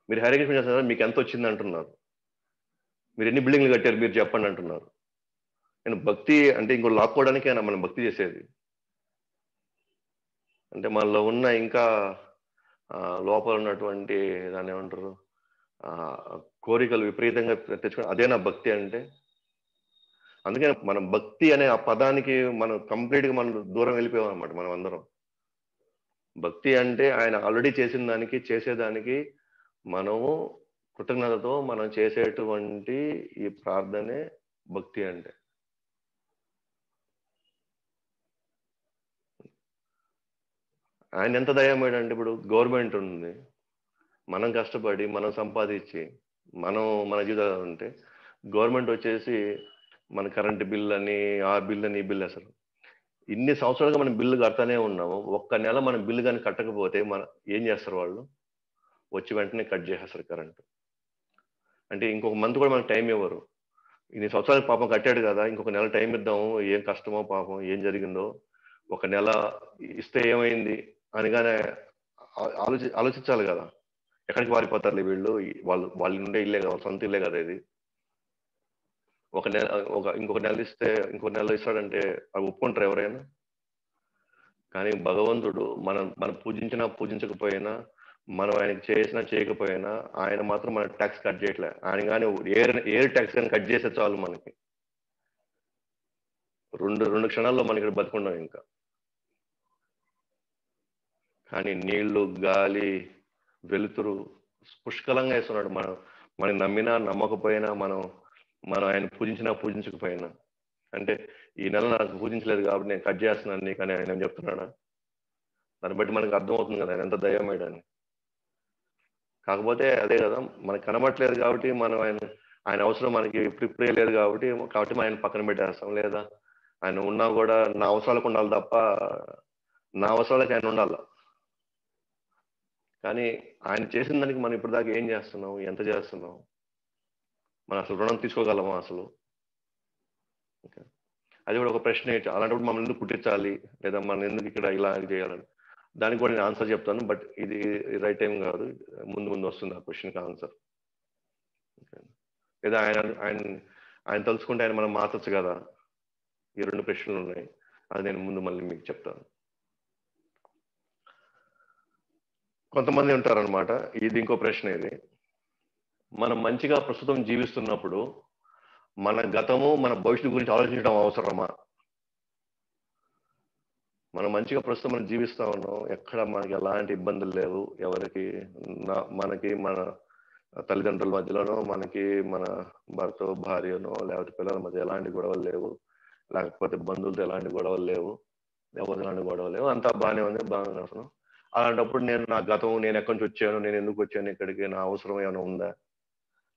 మీరు హరే కృష్ణ చేస్తున్నారు కదా, మీకు ఎంత వచ్చింది అంటున్నారు. మీరు ఎన్ని బిల్డింగ్లు కట్టారు మీరు చెప్పండి అంటున్నారు. నేను భక్తి అంటే ఇంకో లాక్కోవడానికేనా మనం భక్తి చేసేది? అంటే మనలో ఉన్న ఇంకా లోపల ఉన్నటువంటి దాన్ని ఏమంటారు, కోరికలు విపరీతంగా తెచ్చుకొని అదేనా భక్తి అంటే? అందుకే మనం భక్తి అనే ఆ పదానికి మనం కంప్లీట్ గా మనం దూరం వెళ్ళిపోయాం అనమాట మనం అందరం. భక్తి అంటే ఆయన ఆల్రెడీ చేసిన దానికి చేసేదానికి మనము కృతజ్ఞతతో మనం చేసేటువంటి ఈ ప్రార్థనే భక్తి అంటే. ఆయన ఎంత దయమేడు అంటే, ఇప్పుడు గవర్నమెంట్ ఉంది, మనం కష్టపడి మనం సంపాదించి మన జీవితాలు ఉంటే గవర్నమెంట్ వచ్చేసి మన కరెంటు బిల్ అని, ఆ బిల్ అని, ఈ బిల్, అసలు ఇన్ని సంవత్సరాలుగా మనం బిల్లు కడతానే ఉన్నాము. ఒక్క నెల మనం బిల్లు కానీ కట్టకపోతే ఏం చేస్తారు వాళ్ళు? వచ్చి వెంటనే కట్ చేసేస్తారు కరెంటు. అంటే ఇంకొక మంత్ కూడా మనకు టైం ఇవ్వరు. ఇన్ని సంవత్సరాలకు పాపం కట్టాడు కదా, ఇంకొక నెల టైం ఇద్దాము, ఏం కష్టమో పాపం, ఏం జరిగిందో, ఒక నెల ఇస్తే ఏమైంది అనగానే ఆలోచించాలి కదా. ఎక్కడికి వారిపోతారు వీళ్ళు, వాళ్ళు ఉండే ఇల్లే కదా, సొంత ఇల్లే కదా ఇది. ఇంకొక నెల ఇస్తే ఇంకొక నెల ఇస్తాడంటే అవి ఒప్పుకుంటారు ఎవరైనా? కానీ భగవంతుడు మనం పూజించకపోయినా, మనం ఆయనకి చేసినా చేయకపోయినా ఆయన మాత్రం మన ట్యాక్స్ కట్ చేయట్లే. ఆయన కానీ ఎయిర్ ట్యాక్స్ కానీ కట్ చేసే చాలు మనకి రెండు క్షణాల్లో మనకి బతుకున్నాం ఇంకా. కానీ నీళ్లు, గాలి, వెలుతురు పుష్కలంగా వేస్తున్నాడు. మనం నమ్మినా నమ్మకపోయినా, మనం ఆయన పూజించకపోయినా. అంటే ఈ నెల నాకు పూజించలేదు కాబట్టి నేను కట్ చేస్తున్నాను నీకు అని ఆయన చెప్తున్నాడా? దాన్ని బట్టి మనకు అర్థమవుతుంది కదా ఆయన ఎంత దయమేడని. కాకపోతే అదే కదా, మనకు కనబట్లేదు కాబట్టి మనం ఆయన అవసరం మనకి ఇప్పుడిప్పుడే లేదు కాబట్టి మనం ఆయన పక్కన పెట్టేస్తాం. లేదా ఆయన ఉన్నా కూడా నా అవసరాలకు ఉండాలి తప్ప నా అవసరాలకు ఆయన ఉండాలి. కానీ ఆయన చేసిన దానికి మనం ఇప్పటిదాకా ఏం చేస్తున్నాం? ఎంత చేస్తున్నాం? మనం అసలు రుణం తీసుకోగలమా అసలు? ఓకే. అది కూడా ఒక ప్రశ్నే. అలాంటప్పుడు మమ్మల్ని ఎందుకు పుట్టించాలి? లేదా మనం ఎందుకు ఇక్కడ ఇలా చేయాలని? దానికి కూడా నేను ఆన్సర్ చెప్తాను. బట్ ఇది రైట్ టైం కాదు. ముందు ముందు వస్తుంది ఆ క్వశ్చన్కి ఆన్సర్. లేదా ఆయన ఆయన తలుచుకుంటే ఆయన మనం మార్చచ్చు కదా. ఈ 2 ప్రశ్నలు ఉన్నాయి. అది నేను ముందు మళ్ళీ మీకు చెప్తాను. కొంతమంది ఉంటారనమాట. ఇది ఇంకో ప్రశ్న. ఇది మనం మంచిగా ప్రస్తుతం జీవిస్తున్నప్పుడు మన గతము మన భవిష్యత్తు గురించి ఆలోచించడం అవసరమా? మనం మంచిగా ప్రస్తుతం మనం జీవిస్తా ఉన్నాం. ఎక్కడ మనకి ఎలాంటి ఇబ్బందులు లేవు. ఎవరికి మనకి మన తల్లిదండ్రుల మధ్యలోనో, మనకి మన భర్త భార్యనో, లేకపోతే పిల్లల మధ్య ఎలాంటి గొడవలు లేవు. లేకపోతే బంధువులతో ఎలాంటి గొడవలు లేవు. ఎవరితో ఎలాంటి గొడవలు లేవు. అంతా బాగానే ఉంది, బాగానే వస్తున్నాం. అలాంటప్పుడు నా గతం, నేను ఎక్కడి నుంచి వచ్చాను, నేను ఎందుకు వచ్చాను ఇక్కడికి, నా అవసరం ఏమైనా ఉందా?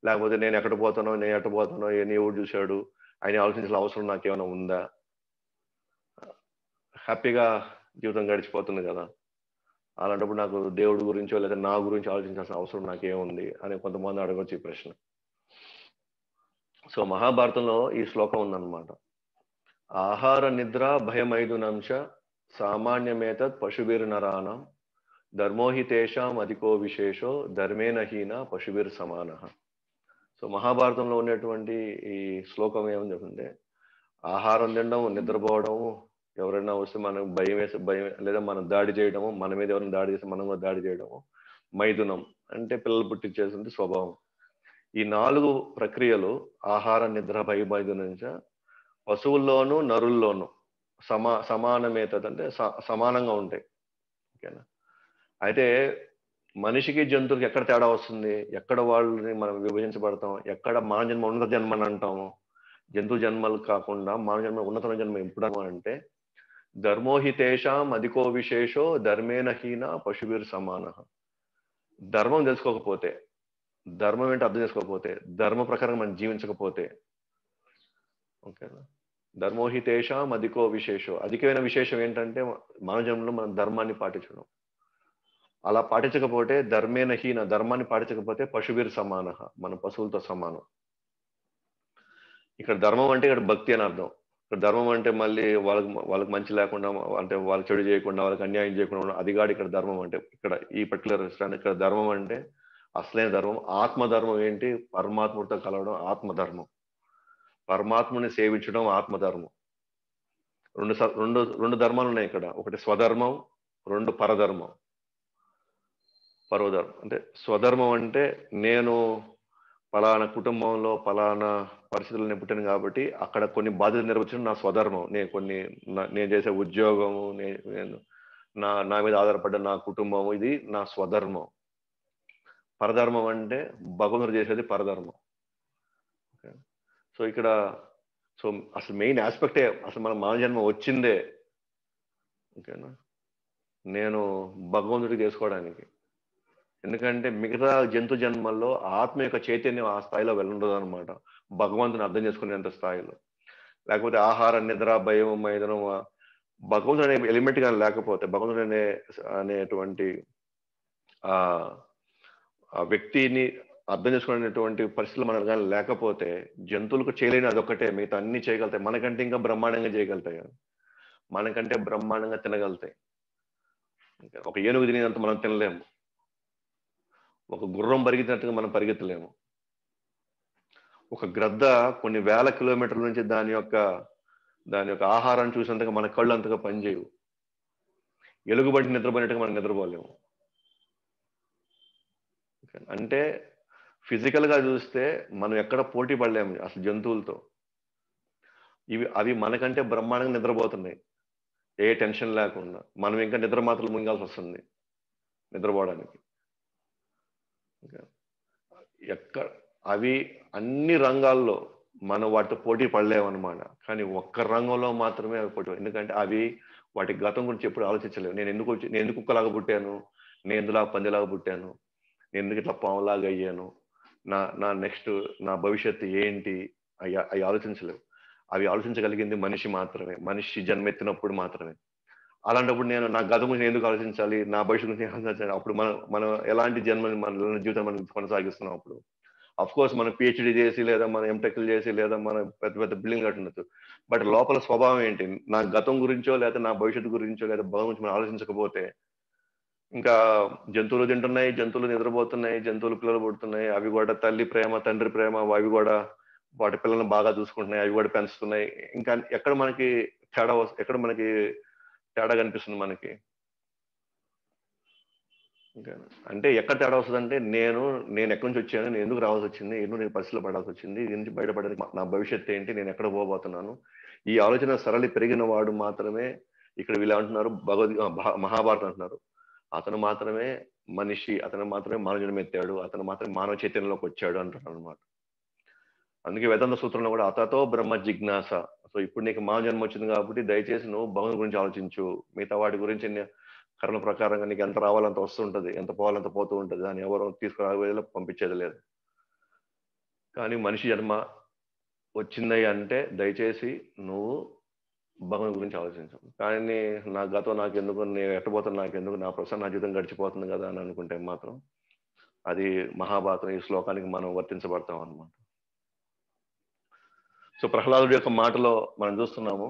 లేకపోతే నేను ఎక్కడ పోతానో, నేను ఎట్ట పోతానో, ఎవడు చూశాడు, ఆయన ఆలోచించాల్సిన అవసరం నాకేమైనా ఉందా? హ్యాపీగా జీవితం గడిచిపోతుంది కదా. అలాంటప్పుడు నాకు దేవుడి గురించో లేదా నా గురించి ఆలోచించాల్సిన అవసరం నాకేముంది అని కొంతమంది అడగొచ్చు ఈ ప్రశ్న. సో మహాభారతంలో ఈ శ్లోకం ఉందన్నమాట. ఆహార నిద్ర భయమైదునంశ సామాన్యమేతత్ పశుభిర్ నరాణం ధర్మోహితేషాం అధికో విశేషో ధర్మేణ హీన పశుభిర్ సమాన. సో మహాభారతంలో ఉన్నటువంటి ఈ శ్లోకం ఏమని చెప్తుంటే, ఆహారం తినడం, నిద్రపోవడం, ఎవరైనా వస్తే మనకు భయం లేదా మనం దాడి చేయడము, మన మీద ఎవరైనా దాడి చేస్తే మనం కూడా దాడి చేయడము, మైథునం అంటే పిల్లలు పుట్టించేటువంటి స్వభావం. ఈ 4 ప్రక్రియలు ఆహార నిద్ర భయమైథునంచ పశువుల్లోనూ నరుల్లోనూ సమానమేతదంటే సమానంగా ఉంటాయి. ఓకేనా. అయితే మనిషికి జంతువులకి ఎక్కడ తేడా వస్తుంది? ఎక్కడ వాళ్ళని మనం విభజించబడతాం? ఎక్కడ మానవ జన్మ ఉన్నత జన్మ అని అంటాము? జంతు జన్మలు కాకుండా మానవ జన్మ ఉన్నత జన్మ ఎప్పుడు అంటే ధర్మోహితేషాం అధికో విశేషో ధర్మేణ హీన పశుభిర్ సమాన. ధర్మం తెలుసుకోకపోతే, ధర్మం ఏంటో అర్థం చేసుకోకపోతే, ధర్మ ప్రకారం మనం జీవించకపోతే, ఓకేనా, ధర్మోహితేషాం అధికో విశేషో, అధికమైన విశేషం ఏంటంటే మానవ జన్మలో మనం ధర్మాన్ని పాటించడం. అలా పాటించకపోతే ధర్మేణ హీన, ధర్మాన్ని పాటించకపోతే పశుభిర్ సమాన, మన పశువులతో సమానం. ఇక్కడ ధర్మం అంటే ఇక్కడ భక్తి అని అర్థం. ఇక్కడ ధర్మం అంటే మళ్ళీ వాళ్ళకి మంచి లేకుండా, అంటే వాళ్ళకి చెడు చేయకుండా, వాళ్ళకి అన్యాయం చేయకుండా, అది కాదు ఇక్కడ ధర్మం అంటే. ఇక్కడ ఈ పర్టికులర్ ఇక్కడ ధర్మం అంటే అసలైన ధర్మం ఆత్మధర్మం ఏంటి? పరమాత్ముడితో కలవడం ఆత్మధర్మం. పరమాత్ముని సేవించడం ఆత్మధర్మం. రెండు ధర్మాలు ఉన్నాయి ఇక్కడ. ఒకటి స్వధర్మం, 2 పరధర్మం. పరోధర్మం అంటే స్వధర్మం అంటే నేను పలానా కుటుంబంలో పలానా పరిస్థితుల్లో నేను పుట్టాను కాబట్టి అక్కడ కొన్ని బాధ్యతలు నిర్వహించడం నా స్వధర్మం. నేను చేసే ఉద్యోగము, నేను నా మీద ఆధారపడ్డ నా కుటుంబం, ఇది నా స్వధర్మం. పరధర్మం అంటే భగవంతుడు చేసేది పరధర్మం. సో ఇక్కడ అసలు మెయిన్ ఆస్పెక్టే అసలు మన మానవ జన్మ వచ్చిందే, ఓకేనా, నేను భగవంతుడికి చేసుకోవడానికి. ఎందుకంటే మిగతా జంతు జన్మల్లో ఆత్మ యొక్క చైతన్యం ఆ స్థాయిలో వెళ్ళుండదు అనమాట, భగవంతుని అర్థం చేసుకునేంత స్థాయిలో. లేకపోతే ఆహార నిద్ర భయం మైదనం భగవంతుడు అనే ఎలిమెంట్ కానీ లేకపోతే, భగవంతుడు అనేటువంటి ఆ వ్యక్తిని అర్థం చేసుకునేటువంటి పరిస్థితులు మనకు కానీ లేకపోతే, జంతువులకు చేయలేని అదొక్కటే, మిగతా అన్ని చేయగలుగుతాయి. మనకంటే ఇంకా బ్రహ్మాండంగా చేయగలుగుతాయి, మనకంటే బ్రహ్మాండంగా తినగలుగుతాయి. ఒక ఏనుగు తినేంత మనం తినలేము. ఒక గుర్రం పరిగెత్తినట్టుగా మనం పరిగెత్తలేము. ఒక గ్రద్ద కొన్ని వేల కిలోమీటర్ల నుంచి దాని యొక్క ఆహారాన్ని చూసినంతగా మన కళ్ళు అంతగా పనిచేయవు. ఎలుగుబంటి నిద్రపోయినట్టుగా మనం నిద్రపోలేము. అంటే ఫిజికల్ గా చూస్తే మనం ఎక్కడ పోటీ పడలేము అసలు జంతువులతో. అవి మనకంటే బ్రహ్మాండంగా నిద్రపోతున్నాయి, ఏ టెన్షన్ లేకుండా. మనం ఇంకా నిద్ర మాత్రలు ముంగాల్సి వస్తుంది నిద్రపోవడానికి. అవి అన్ని రంగాల్లో మనం వాటితో పోటీ పడలేమన్నమాట. కానీ ఒక్క రంగంలో మాత్రమే అవి పోటీ. ఎందుకంటే అవి వాటి గతం గురించి ఎప్పుడు ఆలోచించలేవు. నేను ఎందుకు కుక్కలాగా పుట్టాను, నేను ఎందులాగా పందిలాగా పుట్టాను, నేను ఎందుకు ఇట్లా పాములాగా అయ్యాను, నా నా నెక్స్ట్ నా భవిష్యత్తు ఏంటి, అవి ఆలోచించలేవు. అవి ఆలోచించగలిగింది మనిషి మాత్రమే, మనిషి జన్మెత్తినప్పుడు మాత్రమే. అలాంటప్పుడు నేను నా గతం గురించి ఎందుకు ఆలోచించాలి, నా భవిష్యత్తు గురించి ఆలోచించాలి? అప్పుడు మనం మనం ఎలాంటి జన్మని మన జీవితం మనం కొనసాగిస్తున్నాం అప్పుడు? అఫ్ కోర్స్ మనం పిహెచ్డి చేసి, లేదా మనం ఎంటెక్లు చేసి, లేదా మనం పెద్ద పెద్ద బిల్డింగ్ కట్టినట్టు, బట్ లోపల స్వభావం ఏంటి? నా గతం గురించో, లేదా నా భవిష్యత్తు గురించో, లేదా భవిష్యత్తు గురించి మనం ఆలోచించకపోతే ఇంకా జంతువులు తింటున్నాయి, జంతువులు నిద్రపోతున్నాయి, జంతువులు పిల్లలు పుడుతున్నాయి, అవి కూడా తల్లి ప్రేమ, తండ్రి ప్రేమ, అవి కూడా వాటి పిల్లల్ని బాగా చూసుకుంటున్నాయి, అవి కూడా పెంచుతున్నాయి. ఇంకా ఎక్కడ మనకి ఎక్కడ మనకి తేడా కనిపిస్తుంది మనకి? ఇంకా అంటే ఎక్కడ తేడా వస్తుందంటే, నేను ఎక్కడి నుంచి వచ్చాను, నేను ఎందుకు రావాల్సి వచ్చింది, ఎందుకు నేను పరిస్థితిలో పడాల్సి వచ్చింది, దీని నుంచి బయటపడడానికి నా భవిష్యత్తు ఏంటి, నేను ఎక్కడ పోబోతున్నాను, ఈ ఆలోచన సరళి పెరిగిన వాడు మాత్రమే, ఇక్కడ వీళ్ళు అంటున్నారు మహాభారతం అంటున్నారు, అతను మాత్రమే మనిషి, అతను మాత్రమే మానవ జన్మ ఎత్తాడు, అతను మాత్రమే మానవ చైతన్యంలోకి వచ్చాడు అంటారు అనమాట. అందుకే వేదాంత సూత్రంలో కూడా అతతో బ్రహ్మ జిజ్ఞాస. సో ఇప్పుడు నీకు మానవ జన్మ వచ్చింది కాబట్టి దయచేసి నువ్వు భగవంతుడి గురించి ఆలోచించు, మిగతా వాటి గురించి కర్ణ ప్రకారంగా నీకు ఎంత రావాలంత వస్తుంటది, ఎంత పోవాలంత పోతూ ఉంటది, దాన్ని ఎవరు తీసుకురావేలా పంపించేది లేదు. కానీ మనిషి జన్మ వచ్చింది అంటే దయచేసి నువ్వు భగవంతుడి గురించి ఆలోచించు. కానీ నా గతం నాకెందుకు, నేను ఎట్టబోతాను నాకెందుకు, నా ప్రస్తుతం నా జీవితం గడిచిపోతుంది కదా అని అనుకుంటే మాత్రం అది మహాభారతం ఈ శ్లోకానికి మనం వర్తించబడతాం అన్నమాట. సో ప్రహ్లాదుడి యొక్క మాటలో మనం చూస్తున్నాము.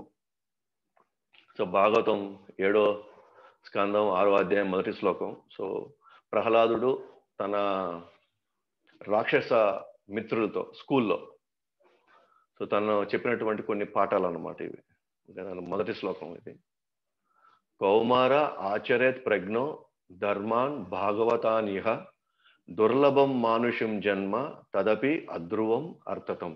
సో భాగవతం 7వ స్కందం 6వ అధ్యాయం 1వ శ్లోకం. సో ప్రహ్లాదుడు తన రాక్షస మిత్రులతో స్కూల్లో సో తను చెప్పినటువంటి కొన్ని పాఠాలు అన్నమాట ఇవి. 1వ శ్లోకం ఇది. కౌమార ఆచరేత్ ప్రజ్ఞో ధర్మాన్ భాగవతానిహ దుర్లభం మానుషం జన్మ తదపి అధ్రువం అర్థతం.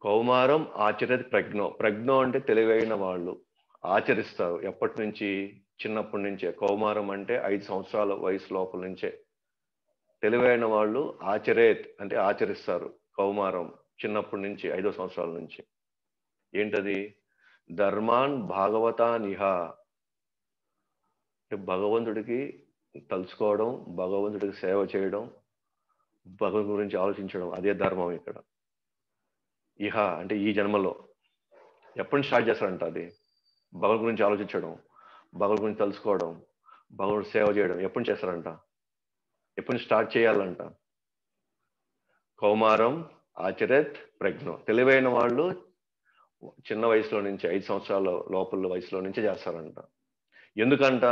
కౌమారం ఆచరేత్ ప్రజ్ఞో. ప్రజ్ఞో అంటే తెలివైన వాళ్ళు, ఆచరిస్తారు. ఎప్పటి నుంచి? చిన్నప్పటి నుంచే. కౌమారం అంటే 5 సంవత్సరాల వయసు లోపల నుంచే. తెలివైన వాళ్ళు ఆచరేత్ అంటే ఆచరిస్తారు. కౌమారం చిన్నప్పటి నుంచి 5వ సంవత్సరాల నుంచి. ఏంటది? ధర్మాన్ భాగవతానిహ అంటే భగవంతుడికి తలుచుకోవడం, భగవంతుడికి సేవ చేయడం, భగవంతుడి గురించి ఆలోచించడం, అదే ధర్మం ఇక్కడ. ఇహ అంటే ఈ జన్మలో. ఎప్పటి స్టార్ట్ చేస్తారంట అది? భగవంతుడి గురించి ఆలోచించడం, భగవంతుడి గురించి తెలుసుకోవడం, భగవంతుడి సేవ చేయడం ఎప్పుడు చేస్తారంట? ఎప్పుడు స్టార్ట్ చేయాలంట? కౌమారం ఆచరేత్ ప్రజ్ఞ. తెలివైన వాళ్ళు చిన్న వయసులో నుంచి 5 సంవత్సరాల లోపల వయసులో నుంచే చేస్తారంట. ఎందుకంట?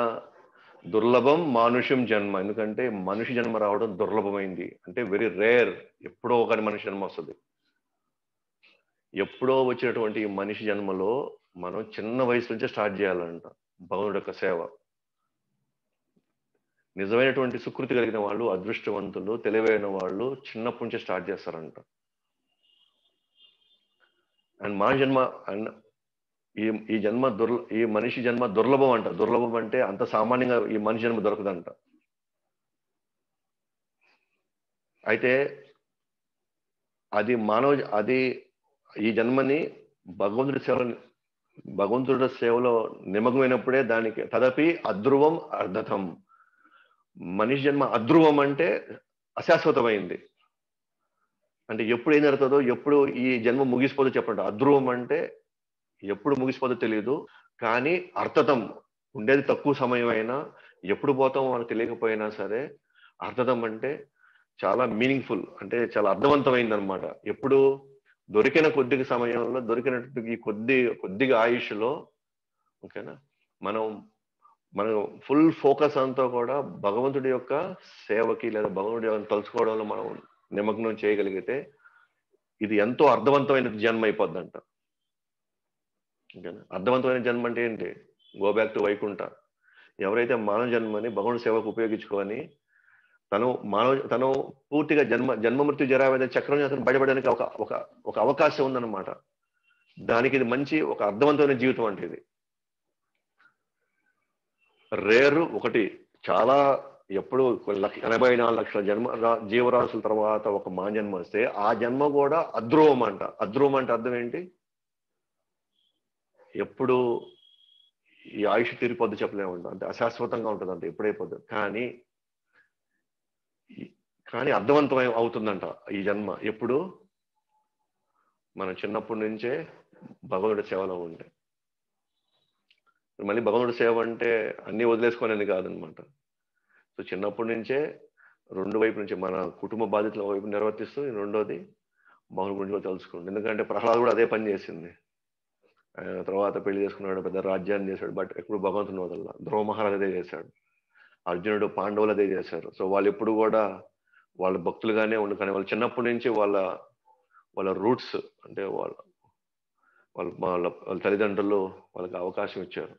దుర్లభం మానుష్యం జన్మ. ఎందుకంటే మనిషి జన్మ రావడం దుర్లభమైంది, అంటే వెరీ రేర్. ఎప్పుడో ఒక మనిషి జన్మ వస్తుంది. ఎప్పుడో వచ్చినటువంటి ఈ మనిషి జన్మలో మనం చిన్న వయసు నుంచే స్టార్ట్ చేయాలంట భగవంతుడి యొక్క సేవ. నిజమైనటువంటి సుకృతి కలిగిన వాళ్ళు, అదృష్టవంతులు, తెలివైన వాళ్ళు చిన్నప్పటి నుంచే స్టార్ట్ చేస్తారంట. అండ్ మన జన్మ అండ్ ఈ మనిషి జన్మ దుర్లభం అంట. దుర్లభం అంటే అంత సామాన్యంగా ఈ మనిషి జన్మ దొరకదంట. అయితే అది ఈ జన్మని భగవంతుడి సేవలో నిమగ్నమైనప్పుడే దానికి తదపి అధ్రువం అర్ధతం. మనిషి జన్మ అధ్రువం అంటే అశాశ్వతమైంది. అంటే ఎప్పుడు ఏం జరుగుతుందో, ఎప్పుడు ఈ జన్మ ముగిసిపోదో చెప్పండి. అధ్రువం అంటే ఎప్పుడు ముగిసిపోదో తెలియదు, కానీ అర్థతం ఉండేది తక్కువ సమయం అయినా, ఎప్పుడు పోతామో మనకు తెలియకపోయినా సరే, అర్థతం అంటే చాలా మీనింగ్ఫుల్, అంటే చాలా అర్థవంతమైంది అనమాట. ఎప్పుడు దొరికిన కొద్దిగా సమయంలో, దొరికినట్టు ఈ కొద్దిగా ఆయుష్లో, ఓకేనా, మనం ఫుల్ ఫోకస్ అంతా కూడా భగవంతుడి యొక్క సేవకి లేదా భగవంతుడి యొక్క తలుచుకోవడంలో మనం నిమగ్నం చేయగలిగితే ఇది ఎంతో అర్థవంతమైన జన్మ అయిపోద్దంట. ఓకేనా? అర్థవంతమైన జన్మ అంటే ఏంటి? Go back to Vaikuntha. ఎవరైతే మానవ జన్మని భగవంతుడి సేవకు ఉపయోగించుకొని తను పూర్తిగా జన్మ మృత్యు జరావేద చక్రం అతను బయటపడడానికి ఒక అవకాశం ఉందన్నమాట. దానికి ఇది మంచి ఒక అర్థవంతమైన జీవితం అంటే ఇది రేరు. ఒకటి చాలా ఎప్పుడు 84 లక్షల జీవరాశుల తర్వాత ఒక మా జన్మ వస్తే ఆ జన్మ కూడా అధ్రువం అంట. అధ్రువం అంటే అర్థం ఏంటి? ఎప్పుడు ఈ ఆయుష్ తీరిపోద్దు చెప్పలేమంట. అంటే అశాశ్వతంగా ఉంటుంది, అంటే ఎప్పుడైపోద్దు. కానీ కానీ అర్థవంతం అవుతుందంట ఈ జన్మ ఎప్పుడు మనం చిన్నప్పటి నుంచే భగవంతుడి సేవలో ఉంటే. మళ్ళీ భగవంతుడి సేవ అంటే అన్నీ వదిలేసుకునేది కాదనమాట. సో చిన్నప్పటి నుంచే రెండు వైపు నుంచి మన కుటుంబ బాధ్యతల వైపు నిర్వర్తిస్తూ రెండోది భగవంతుడి గురించి కూడా తెలుసుకోండి. ఎందుకంటే ప్రహ్లాద్ కూడా అదే పని చేసింది. ఆయన తర్వాత పెళ్లి చేసుకున్నాడు, పెద్ద రాజ్యాన్ని చేశాడు, బట్ ఎప్పుడు భగవంతుని వదల. ధ్రువ మహారాజ్ అదే చేశాడు, అర్జునుడు పాండవులు అదే చేశారు. సో వాళ్ళు ఎప్పుడు కూడా వాళ్ళ భక్తులుగానే ఉండు, కానీ వాళ్ళు చిన్నప్పటి నుంచి వాళ్ళ వాళ్ళ రూట్స్ అంటే వాళ్ళ వాళ్ళ వాళ్ళ వాళ్ళ తల్లిదండ్రులు వాళ్ళకి అవకాశం ఇచ్చారు.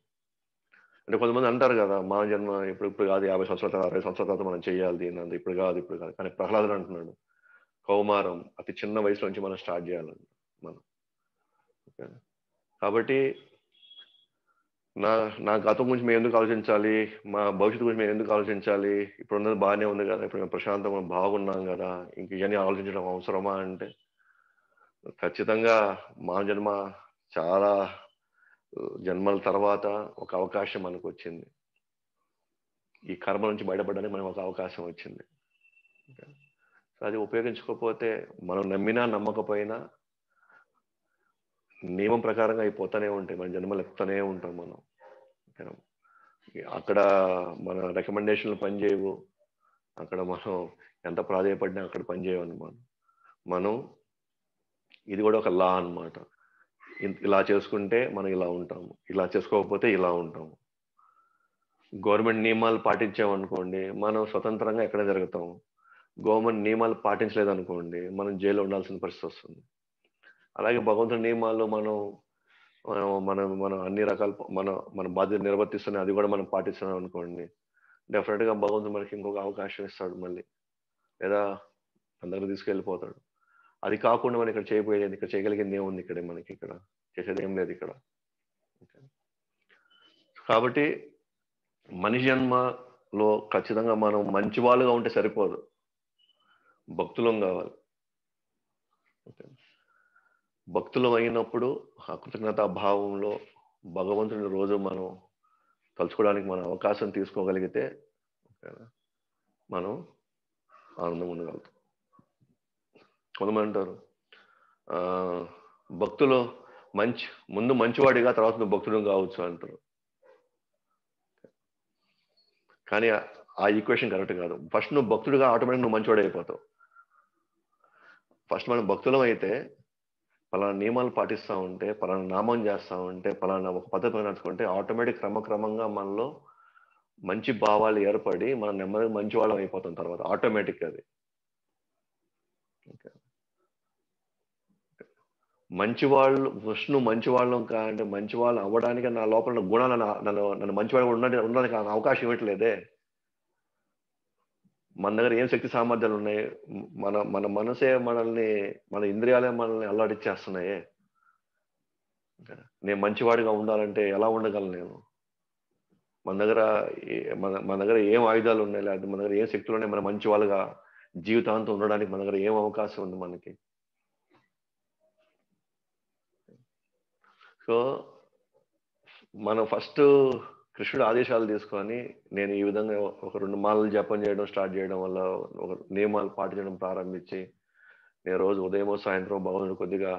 అంటే కొంతమంది అంటారు కదా, మా జన్మ ఇప్పుడు కాదు, 50 సంవత్సరాల తర్వాత 60 సంవత్సరాల తర్వాత మనం చేయాలి దీన్ని, ఇప్పుడు కాదు. కానీ ప్రహ్లాదుడు అంటున్నాడు, కౌమారం అతి చిన్న వయసు నుంచి మనం స్టార్ట్ చేయాలండి మనం. ఓకే. కాబట్టి నా నా గతం గురించి మేము ఎందుకు ఆలోచించాలి, మా భవిష్యత్తు గురించి మేము ఎందుకు ఆలోచించాలి, ఇప్పుడు ఉన్నది బాగానే ఉంది కదా, ఇప్పుడు మేము ప్రశాంతంగా బాగున్నాం కదా, ఇంక ఇవన్నీ ఆలోచించడం అవసరమా అంటే ఖచ్చితంగా మా జన్మ చాలా జన్మల తర్వాత ఒక అవకాశం మనకు వచ్చింది. ఈ కర్మ నుంచి బయటపడడానికి మనకు ఒక అవకాశం వచ్చింది. అది ఉపయోగించుకోకపోతే మనం నమ్మినా నమ్మకపోయినా నియమం ప్రకారంగా అయిపోతూనే ఉంటాయి, మన జన్మలు ఎత్తుతూనే ఉంటాం మనం. అక్కడ మన రికమెండేషన్లు పనిచేయవు, అక్కడ మనం ఎంత ప్రాధాయపడినా అక్కడ పనిచేయవు అనమాట. మనం ఇది కూడా ఒక లా అనమాట. ఇలా చేసుకుంటే మనం ఇలా ఉంటాము, ఇలా చేసుకోకపోతే ఇలా ఉంటాము. గవర్నమెంట్ నియమాలు పాటించామనుకోండి మనం స్వతంత్రంగా ఎక్కడ జరుగుతాం. గవర్నమెంట్ నియమాలు పాటించలేదనుకోండి మనం జైల్లో ఉండాల్సిన పరిస్థితి వస్తుంది. అలాగే భగవంతుని నియమాలు మనం మనం మనం మనం అన్ని రకాల మన బాధ్యత నిర్వర్తిస్తున్నాం, అది కూడా మనం పాటిస్తున్నాం అనుకోండి, డెఫినెట్గా భగవంతుడు మనకి ఇంకొక అవకాశం ఇస్తాడు మళ్ళీ, లేదా మన దగ్గర తీసుకెళ్ళిపోతాడు. అది కాకుండా మనం ఇక్కడ చేయబోయేది, ఇక్కడ చేయగలిగింది ఏముంది, ఇక్కడ మనకి ఇక్కడ చేసేది ఏం లేదు ఇక్కడ. కాబట్టి మనిషి జన్మలో ఖచ్చితంగా మనం మంచి వాళ్ళుగా ఉంటే సరిపోదు, భక్తులం కావాలి. భక్తులం అయినప్పుడు ఆ కృతజ్ఞతా భావంలో భగవంతుని రోజు మనం తలుచుకోవడానికి మనం అవకాశం తీసుకోగలిగితే మనం ఆనందంగా ఉండగలుగుతాం. కొంతమంది అంటారు భక్తులు ముందు మంచివాడిగా తర్వాత నువ్వు భక్తుడు కావచ్చు అంటారు. కానీ ఆ ఈక్వేషన్ కరెక్ట్ కాదు. ఫస్ట్ నువ్వు భక్తుడిగా ఆటోమేటిక్ నువ్వు మంచివాడు అయిపోతావు. ఫస్ట్ మనం భక్తులం అయితే పలానా నియమాలు పాటిస్తూ ఉంటే, పలానా నామం చేస్తూ ఉంటే, పలానా ఒక పద్ధతి నడుచుకుంటే ఆటోమేటిక్ క్రమక్రమంగా మనలో మంచి భావాలు ఏర్పడి మనం నెమ్మదిగా మంచి వాళ్ళం అయిపోతాం తర్వాత ఆటోమేటిక్. అది మంచివాళ్ళు ఫస్ట్ నువ్వు మంచివాళ్ళం అంటే మంచివాళ్ళు అవ్వడానికి నా లోపల గుణాలు నన్ను మంచివాళ్ళు ఉండడానికి అవకాశం ఇవ్వట్లేదే. మన దగ్గర ఏం శక్తి సామర్థ్యాలు ఉన్నాయి, మన మన మనసే మనల్ని, మన ఇంద్రియాలే మనల్ని అల్లాడిచ్చేస్తున్నాయే. నేను మంచివాడిగా ఉండాలంటే ఎలా ఉండగలను నేను? మన దగ్గర ఏం ఆయుధాలు ఉన్నాయి, లేకపోతే మన దగ్గర ఏం శక్తులు ఉన్నాయి మన మంచి వాళ్ళుగా జీవితాంతం ఉండడానికి మన దగ్గర ఏం అవకాశం ఉంది మనకి? సో మనం ఫస్ట్ కృష్ణుడు ఆదేశాలు తీసుకొని నేను ఈ విధంగా ఒక 2 మాలలు జపం చేయడం స్టార్ట్ చేయడం వల్ల, ఒక నియమాలు పాటించడం ప్రారంభించి, నేను రోజు ఉదయం సాయంత్రం భగవంతుడు కొద్దిగా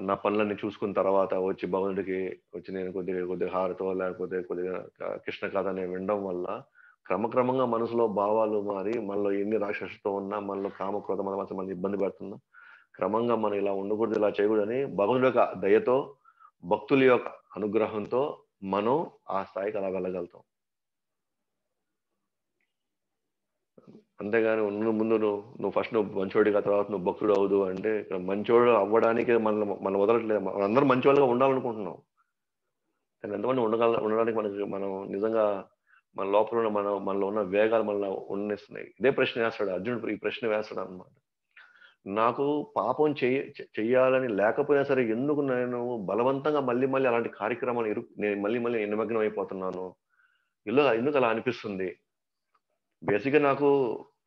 నా పనులన్నీ చూసుకున్న తర్వాత వచ్చి భగవంతుడికి వచ్చి నేను కొద్దిగా హారతో లేకపోతే కొద్దిగా కృష్ణ కథ నేను వినడం వల్ల క్రమక్రమంగా మనసులో భావాలు మారి, మనలో ఎన్ని రాక్షసుతో ఉన్నా, మనలో కామక్రోధ మన ఇబ్బంది పెడుతున్నా, క్రమంగా మనం ఇలా ఉండకూడదు, ఇలా చేయకూడదని భగవంతుడి యొక్క దయతో, భక్తుల యొక్క అనుగ్రహంతో మనం ఆ స్థాయికి అలా వెళ్ళగలుగుతాం. అంతేగాని ముందు నువ్వు ఫస్ట్ మంచోడిగా తర్వాత నువ్వు భక్తుడు అవదు అంటే, ఇక్కడ మంచోడు అవ్వడానికి మనం వదలట్లేదు. మనందరం మంచివాళ్ళుగా ఉండాలనుకుంటున్నాం, కానీ ఎంతమంది ఉండడానికి మనం నిజంగా మన లోపల ఉన్న మనలో ఉన్న వేగాలు మనలో ఉన్నిస్తున్నాయి. ఇదే ప్రశ్న వేస్తాడు అర్జునుడు, ఈ ప్రశ్న వేస్తాడు అనమాట. నాకు పాపం చెయ్యాలని లేకపోయినా సరే ఎందుకు నేను బలవంతంగా మళ్ళీ అలాంటి కార్యక్రమాలు నేను మళ్ళీ నిమగ్నం అయిపోతున్నాను, ఎందుకు అలా అనిపిస్తుంది? బేసిక్గా నాకు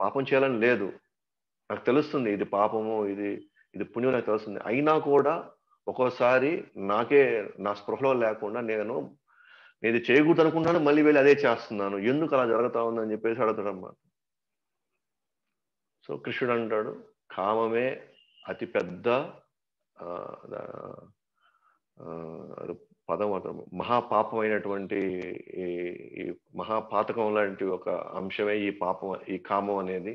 పాపం చేయాలని లేదు, నాకు తెలుస్తుంది ఇది పాపము, ఇది పుణ్యం నాకు తెలుస్తుంది. అయినా కూడా ఒక్కోసారి నా స్పృహలో లేకుండా నేను ఇది చేయకూడదు అనుకుంటున్నాను, మళ్ళీ వెళ్ళి అదే చేస్తున్నాను, ఎందుకు అలా జరుగుతా ఉందని చెప్పేసి అడుగుతాడమ్మా. సో కృష్ణుడు అంటాడు కామమే అతి పెద్ద పదం మహాపాపమైనటువంటి ఈ ఈ మహాపాతకం లాంటి ఒక అంశమే ఈ పాపం, ఈ కామం అనేది.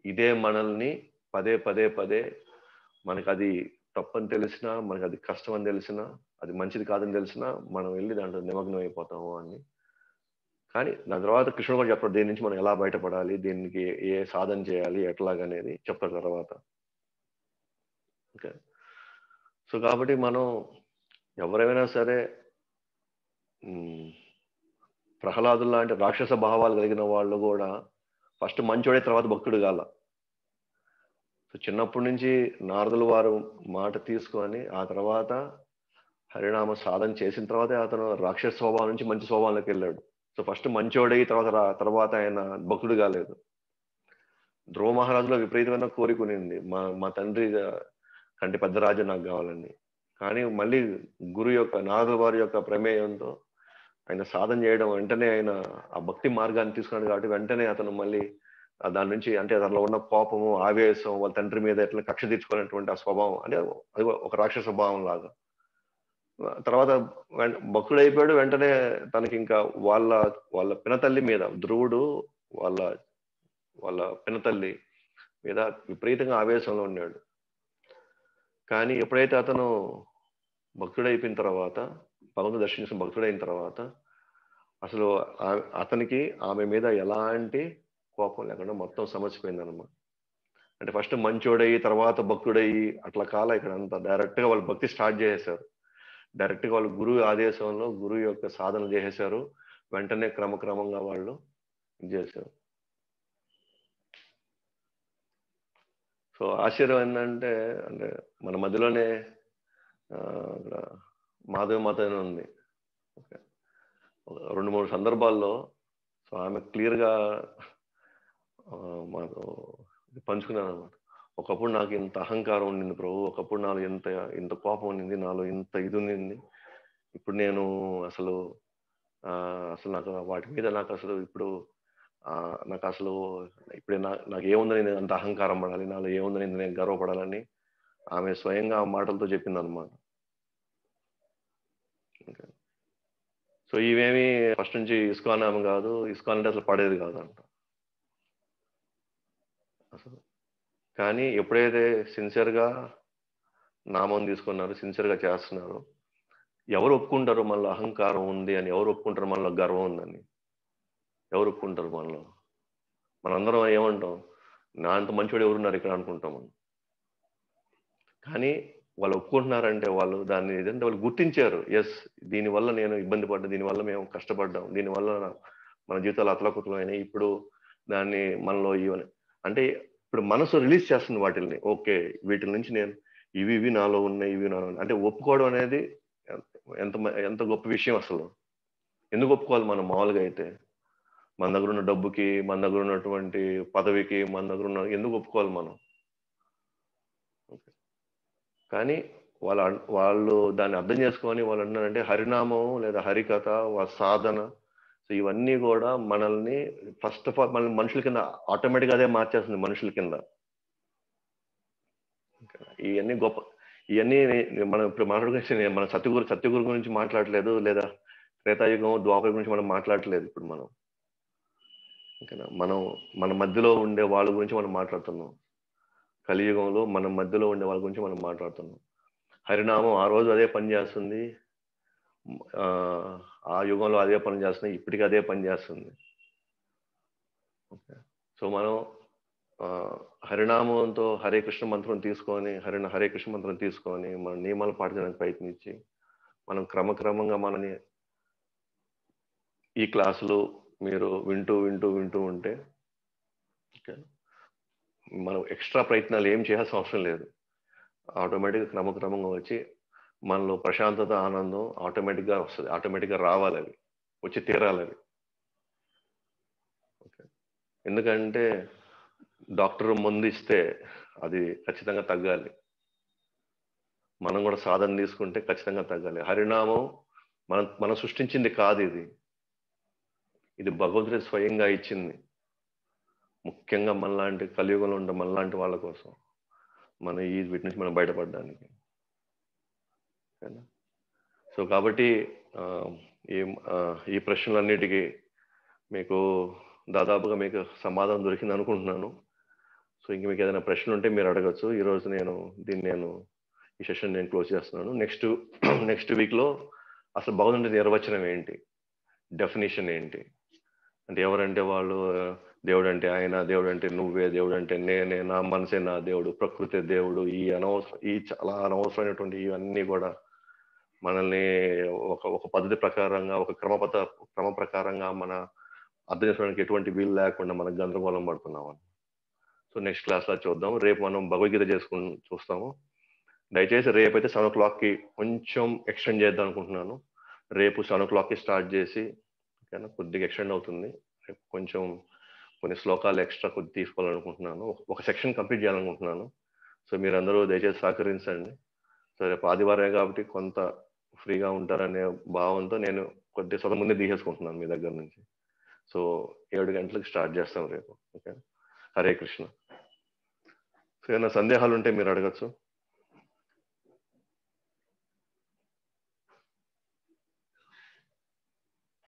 ఇదే మనల్ని పదే పదే పదే మనకు అది తప్పని తెలిసినా, మనకు అది కష్టం అని తెలిసినా, అది మంచిది కాదని తెలిసినా మనం వెళ్ళి దాంట్లో నిమగ్నం అయిపోతాము అని. కానీ దాని తర్వాత కృష్ణుడు కూడా చెప్పాడు దీని నుంచి మనం ఎలా బయటపడాలి, దీనికి ఏ సాధన చేయాలి, ఎట్లాగనేది చెప్తాడు తర్వాత. ఓకే. సో కాబట్టి మనం ఎవరైనా సరే ప్రహ్లాదులు లాంటి రాక్షస భావాలు కలిగిన వాళ్ళు కూడా ఫస్ట్ మంచోడే, తర్వాత భక్తుడు కాల. సో చిన్నప్పటి నుంచి నారదుల వారు మాట తీసుకొని ఆ తర్వాత హరినామ సాధన చేసిన తర్వాతే అతను రాక్షస స్వభావం నుంచి మంచి స్వభావంలోకి వెళ్ళాడు. సో ఫస్ట్ మంచోడై తర్వాత ఆయన భక్తుడు కాలేదు. ధ్రువ మహారాజులో విపరీతమైన కోరిక ఉన్నింది, మా తండ్రి కంటే పెద్ద రాజు నాకు కావాలని. కానీ మళ్ళీ గురు యొక్క, నారదుల వారి యొక్క ప్రమేయంతో ఆయన సాధన చేయడం, వెంటనే ఆయన ఆ భక్తి మార్గాన్ని తీసుకున్నాడు. కాబట్టి వెంటనే అతను మళ్ళీ దాని నుంచి, అంటే దానిలో ఉన్న కోపము, ఆవేశం, వాళ్ళ తండ్రి మీద ఎట్లా కక్ష తీర్చుకున్నటువంటి ఆ స్వభావం, అంటే అది ఒక రాక్షస స్వభావం లాగా. తర్వాత భక్తుడు అయిపోయాడు. వెంటనే తనకి ఇంకా వాళ్ళ పినతల్లి మీద, ధ్రువుడు వాళ్ళ పినతల్లి మీద విపరీతంగా ఆవేశంలో ఉన్నాడు. కానీ ఎప్పుడైతే అతను భక్తుడైపోయిన తర్వాత, భగవంతుడు దర్శించిన భక్తుడైన తర్వాత అసలు అతనికి ఆమె మీద ఎలాంటి కోపం లేకుండా మొత్తం సమసిపోయిందన్నమాట. అంటే ఫస్ట్ మంచోడయ్యి తర్వాత భక్తుడయ్యి అట్లా కాల, ఇక్కడ అంతా డైరెక్ట్ గా వాళ్ళు భక్తి స్టార్ట్ చేసేసారు. డైరెక్ట్ గా వాళ్ళు గురువు ఆదేశంలో గురువు యొక్క సాధన చేసేసారు. వెంటనే క్రమక్రమంగా వాళ్ళు ఇది చేశారు. సో ఆశ్చర్యం ఏంటంటే, అంటే మన మధ్యలోనే మాధవ మాత అని ఉంది. 2-3 సందర్భాల్లో సో ఆమె క్లియర్గా మాకు పంచుకున్నాను అనమాట. ఒకప్పుడు నాకు ఇంత అహంకారం ఉండింది ప్రభు, ఒకప్పుడు నాలో ఇంత కోపం ఉండింది, నాలో ఇంత ఇది ఉండింది. ఇప్పుడు నేను అసలు నాకు వాటి మీద నాకు అసలు ఇప్పుడు నాకు అసలు ఇప్పుడు నాకు ఏముందని నేను అంత అహంకారం పడాలి, నాలో ఏముందని నేను గర్వపడాలని ఆమె స్వయంగా ఆ మాటలతో చెప్పింది అనమాట. సో ఇవేమి ఫస్ట్ నుంచి ఇస్కాన్ ఆమె కాదు, ఇస్కాన్ అంటే అసలు పడేది కాదు అంట అసలు. కానీ ఎప్పుడైతే సిన్సియర్గా నామం తీసుకున్నారు, సిన్సియర్గా చేస్తున్నారు, ఎవరు ఒప్పుకుంటారు మనలో అహంకారం ఉంది అని? ఎవరు ఒప్పుకుంటారు మనలో గర్వం ఉందని? ఎవరు ఒప్పుకుంటారు మనలో? మనందరం ఏమంటాం, నా అంత మంచివాడు ఎవరున్నారు ఇక్కడ అనుకుంటాం మనం. కానీ వాళ్ళు ఒప్పుకుంటున్నారంటే వాళ్ళు దాన్ని ఏదంటే వాళ్ళు గుర్తించారు, ఎస్ దీనివల్ల నేను ఇబ్బంది పడ్డా, దీనివల్ల మేము కష్టపడ్డాం, దీనివల్ల మన జీవితాలు అతలకుతలమైనాయి, ఇప్పుడు దాన్ని మనలో ఇవని అంటే ఇప్పుడు మనసు రిలీజ్ చేస్తుంది వాటిల్ని. ఓకే, వీటి నుంచి నేను ఇవి నాలో ఉన్నాయి, ఇవి నాలో ఉన్నాయి అంటే ఒప్పుకోవడం అనేది ఎంత ఎంత గొప్ప విషయం అసలు. ఎందుకు ఒప్పుకోవాలి మనం? మామూలుగా అయితే మన దగ్గర ఉన్న డబ్బుకి, మన దగ్గర ఉన్నటువంటి పదవికి, మన దగ్గర ఉన్న ఎందుకు ఒప్పుకోవాలి మనం? కానీ వాళ్ళు దాన్ని అర్థం చేసుకొని వాళ్ళు అన్నారంటే హరినామం లేదా హరికథ, సాధన, సో ఇవన్నీ కూడా మనల్ని ఫస్ట్ ఆఫ్ ఆల్ మనల్ని మనుషుల కింద ఆటోమేటిక్గా అదే మార్చేస్తుంది మనుషుల కింద. ఇవన్నీ గొప్ప, ఇవన్నీ మనం ఇప్పుడు మాట్లాడుకునే మన సత్యగురు గురించి మాట్లాడలేదు, లేదా త్రేతాయుగం, ద్వాపర గురించి మనం మాట్లాడలేదు. ఇప్పుడు మనం ఓకేనా, మన మధ్యలో ఉండే వాళ్ళ గురించి మనం మాట్లాడుతున్నాం. కలియుగంలో మన మధ్యలో ఉండే వాళ్ళ గురించి మనం మాట్లాడుతున్నాం. హరినామం ఆ రోజు అదే పని చేస్తుంది, ఆ యుగంలో అదే పని చేస్తుంది, ఇప్పటికీ అదే పని చేస్తుంది. ఓకే. సో మనం హరినామంతో హరే కృష్ణ మంత్రం తీసుకొని, హరే కృష్ణ మంత్రం తీసుకొని మన నియమాలు పాటించడానికి ప్రయత్నించి మనం క్రమక్రమంగా మనని ఈ క్లాసులు మీరు వింటూ వింటూ వింటూ ఉంటే ఓకే, మనం ఎక్స్ట్రా ప్రయత్నాలు ఏం చేయాల్సిన అవసరం లేదు. ఆటోమేటిక్గా క్రమక్రమంగా వచ్చి మనలో ప్రశాంతత, ఆనందం ఆటోమేటిక్గా వస్తుంది. ఆటోమేటిక్గా రావాలి, అవి వచ్చి తీరాలి అవి. ఓకే. ఎందుకంటే డాక్టర్ మందు ఇస్తే అది ఖచ్చితంగా తగ్గాలి, మనం కూడా సాధన తీసుకుంటే ఖచ్చితంగా తగ్గాలి. హరినామం మనం సృష్టించింది కాదు, ఇది భగవంతుడి స్వయంగా ఇచ్చింది. ముఖ్యంగా మనలాంటి కలియుగంలో ఉండే మనలాంటి వాళ్ళ కోసం, వీటి నుంచి మనం బయటపడడానికి. సో కాబట్టి ఆ, ఈ ప్రశ్నలన్నిటికీ మీకు దాదాపుగా మీకు సమాధానం దొరికింది అనుకుంటున్నాను. సో ఇంక మీకు ఏదైనా ప్రశ్నలు ఉంటే మీరు అడగచ్చు. ఈరోజు ఈ సెషన్ నేను క్లోజ్ చేస్తున్నాను. నెక్స్ట్ వీక్లో అసలు భగవంతుడి నిర్వచనం ఏంటి, డెఫినేషన్ ఏంటి, అంటే ఎవరంటే వాళ్ళు, దేవుడు అంటే ఆయన, దేవుడు అంటే నువ్వే, దేవుడు అంటే నేనే, నా మనసే నా దేవుడు, ప్రకృతి దేవుడు, ఈ చాలా అనవసరమైనటువంటి ఇవన్నీ కూడా మనల్ని ఒక పద్ధతి ప్రకారంగా, ఒక క్రమ ప్రకారంగా మన అర్థం చేసుకోవడానికి ఎటువంటి వీలు లేకుండా మనం గందరగోళం పడుతున్నాం. సో నెక్స్ట్ క్లాస్లో చూద్దాం. రేపు మనం భగవద్గీత చూస్తాము. దయచేసి రేపు అయితే 7 o'clockకి కొంచెం ఎక్స్టెండ్ చేద్దాం అనుకుంటున్నాను. రేపు 7 o'clockకి స్టార్ట్ చేసి, ఓకేనా, కొద్దిగా ఎక్స్టెండ్ అవుతుంది. రేపు కొంచెం కొన్ని శ్లోకాలు ఎక్స్ట్రా కొద్ది తీసుకోవాలనుకుంటున్నాను. ఒక సెక్షన్ కంప్లీట్ చేయాలనుకుంటున్నాను. సో మీరందరూ దయచేసి సహకరించండి. సో రేపు ఆదివారమే కాబట్టి కొంత ఫ్రీగా ఉంటారనే భావంతో నేను కొద్ది ముందే తీసేసుకుంటున్నాను మీ దగ్గర నుంచి. సో 7 గంటలకు స్టార్ట్ చేస్తాం రేపు. ఓకే, హరే కృష్ణ. సో ఏమైనా సందేహాలు ఉంటే మీరు అడగచ్చు.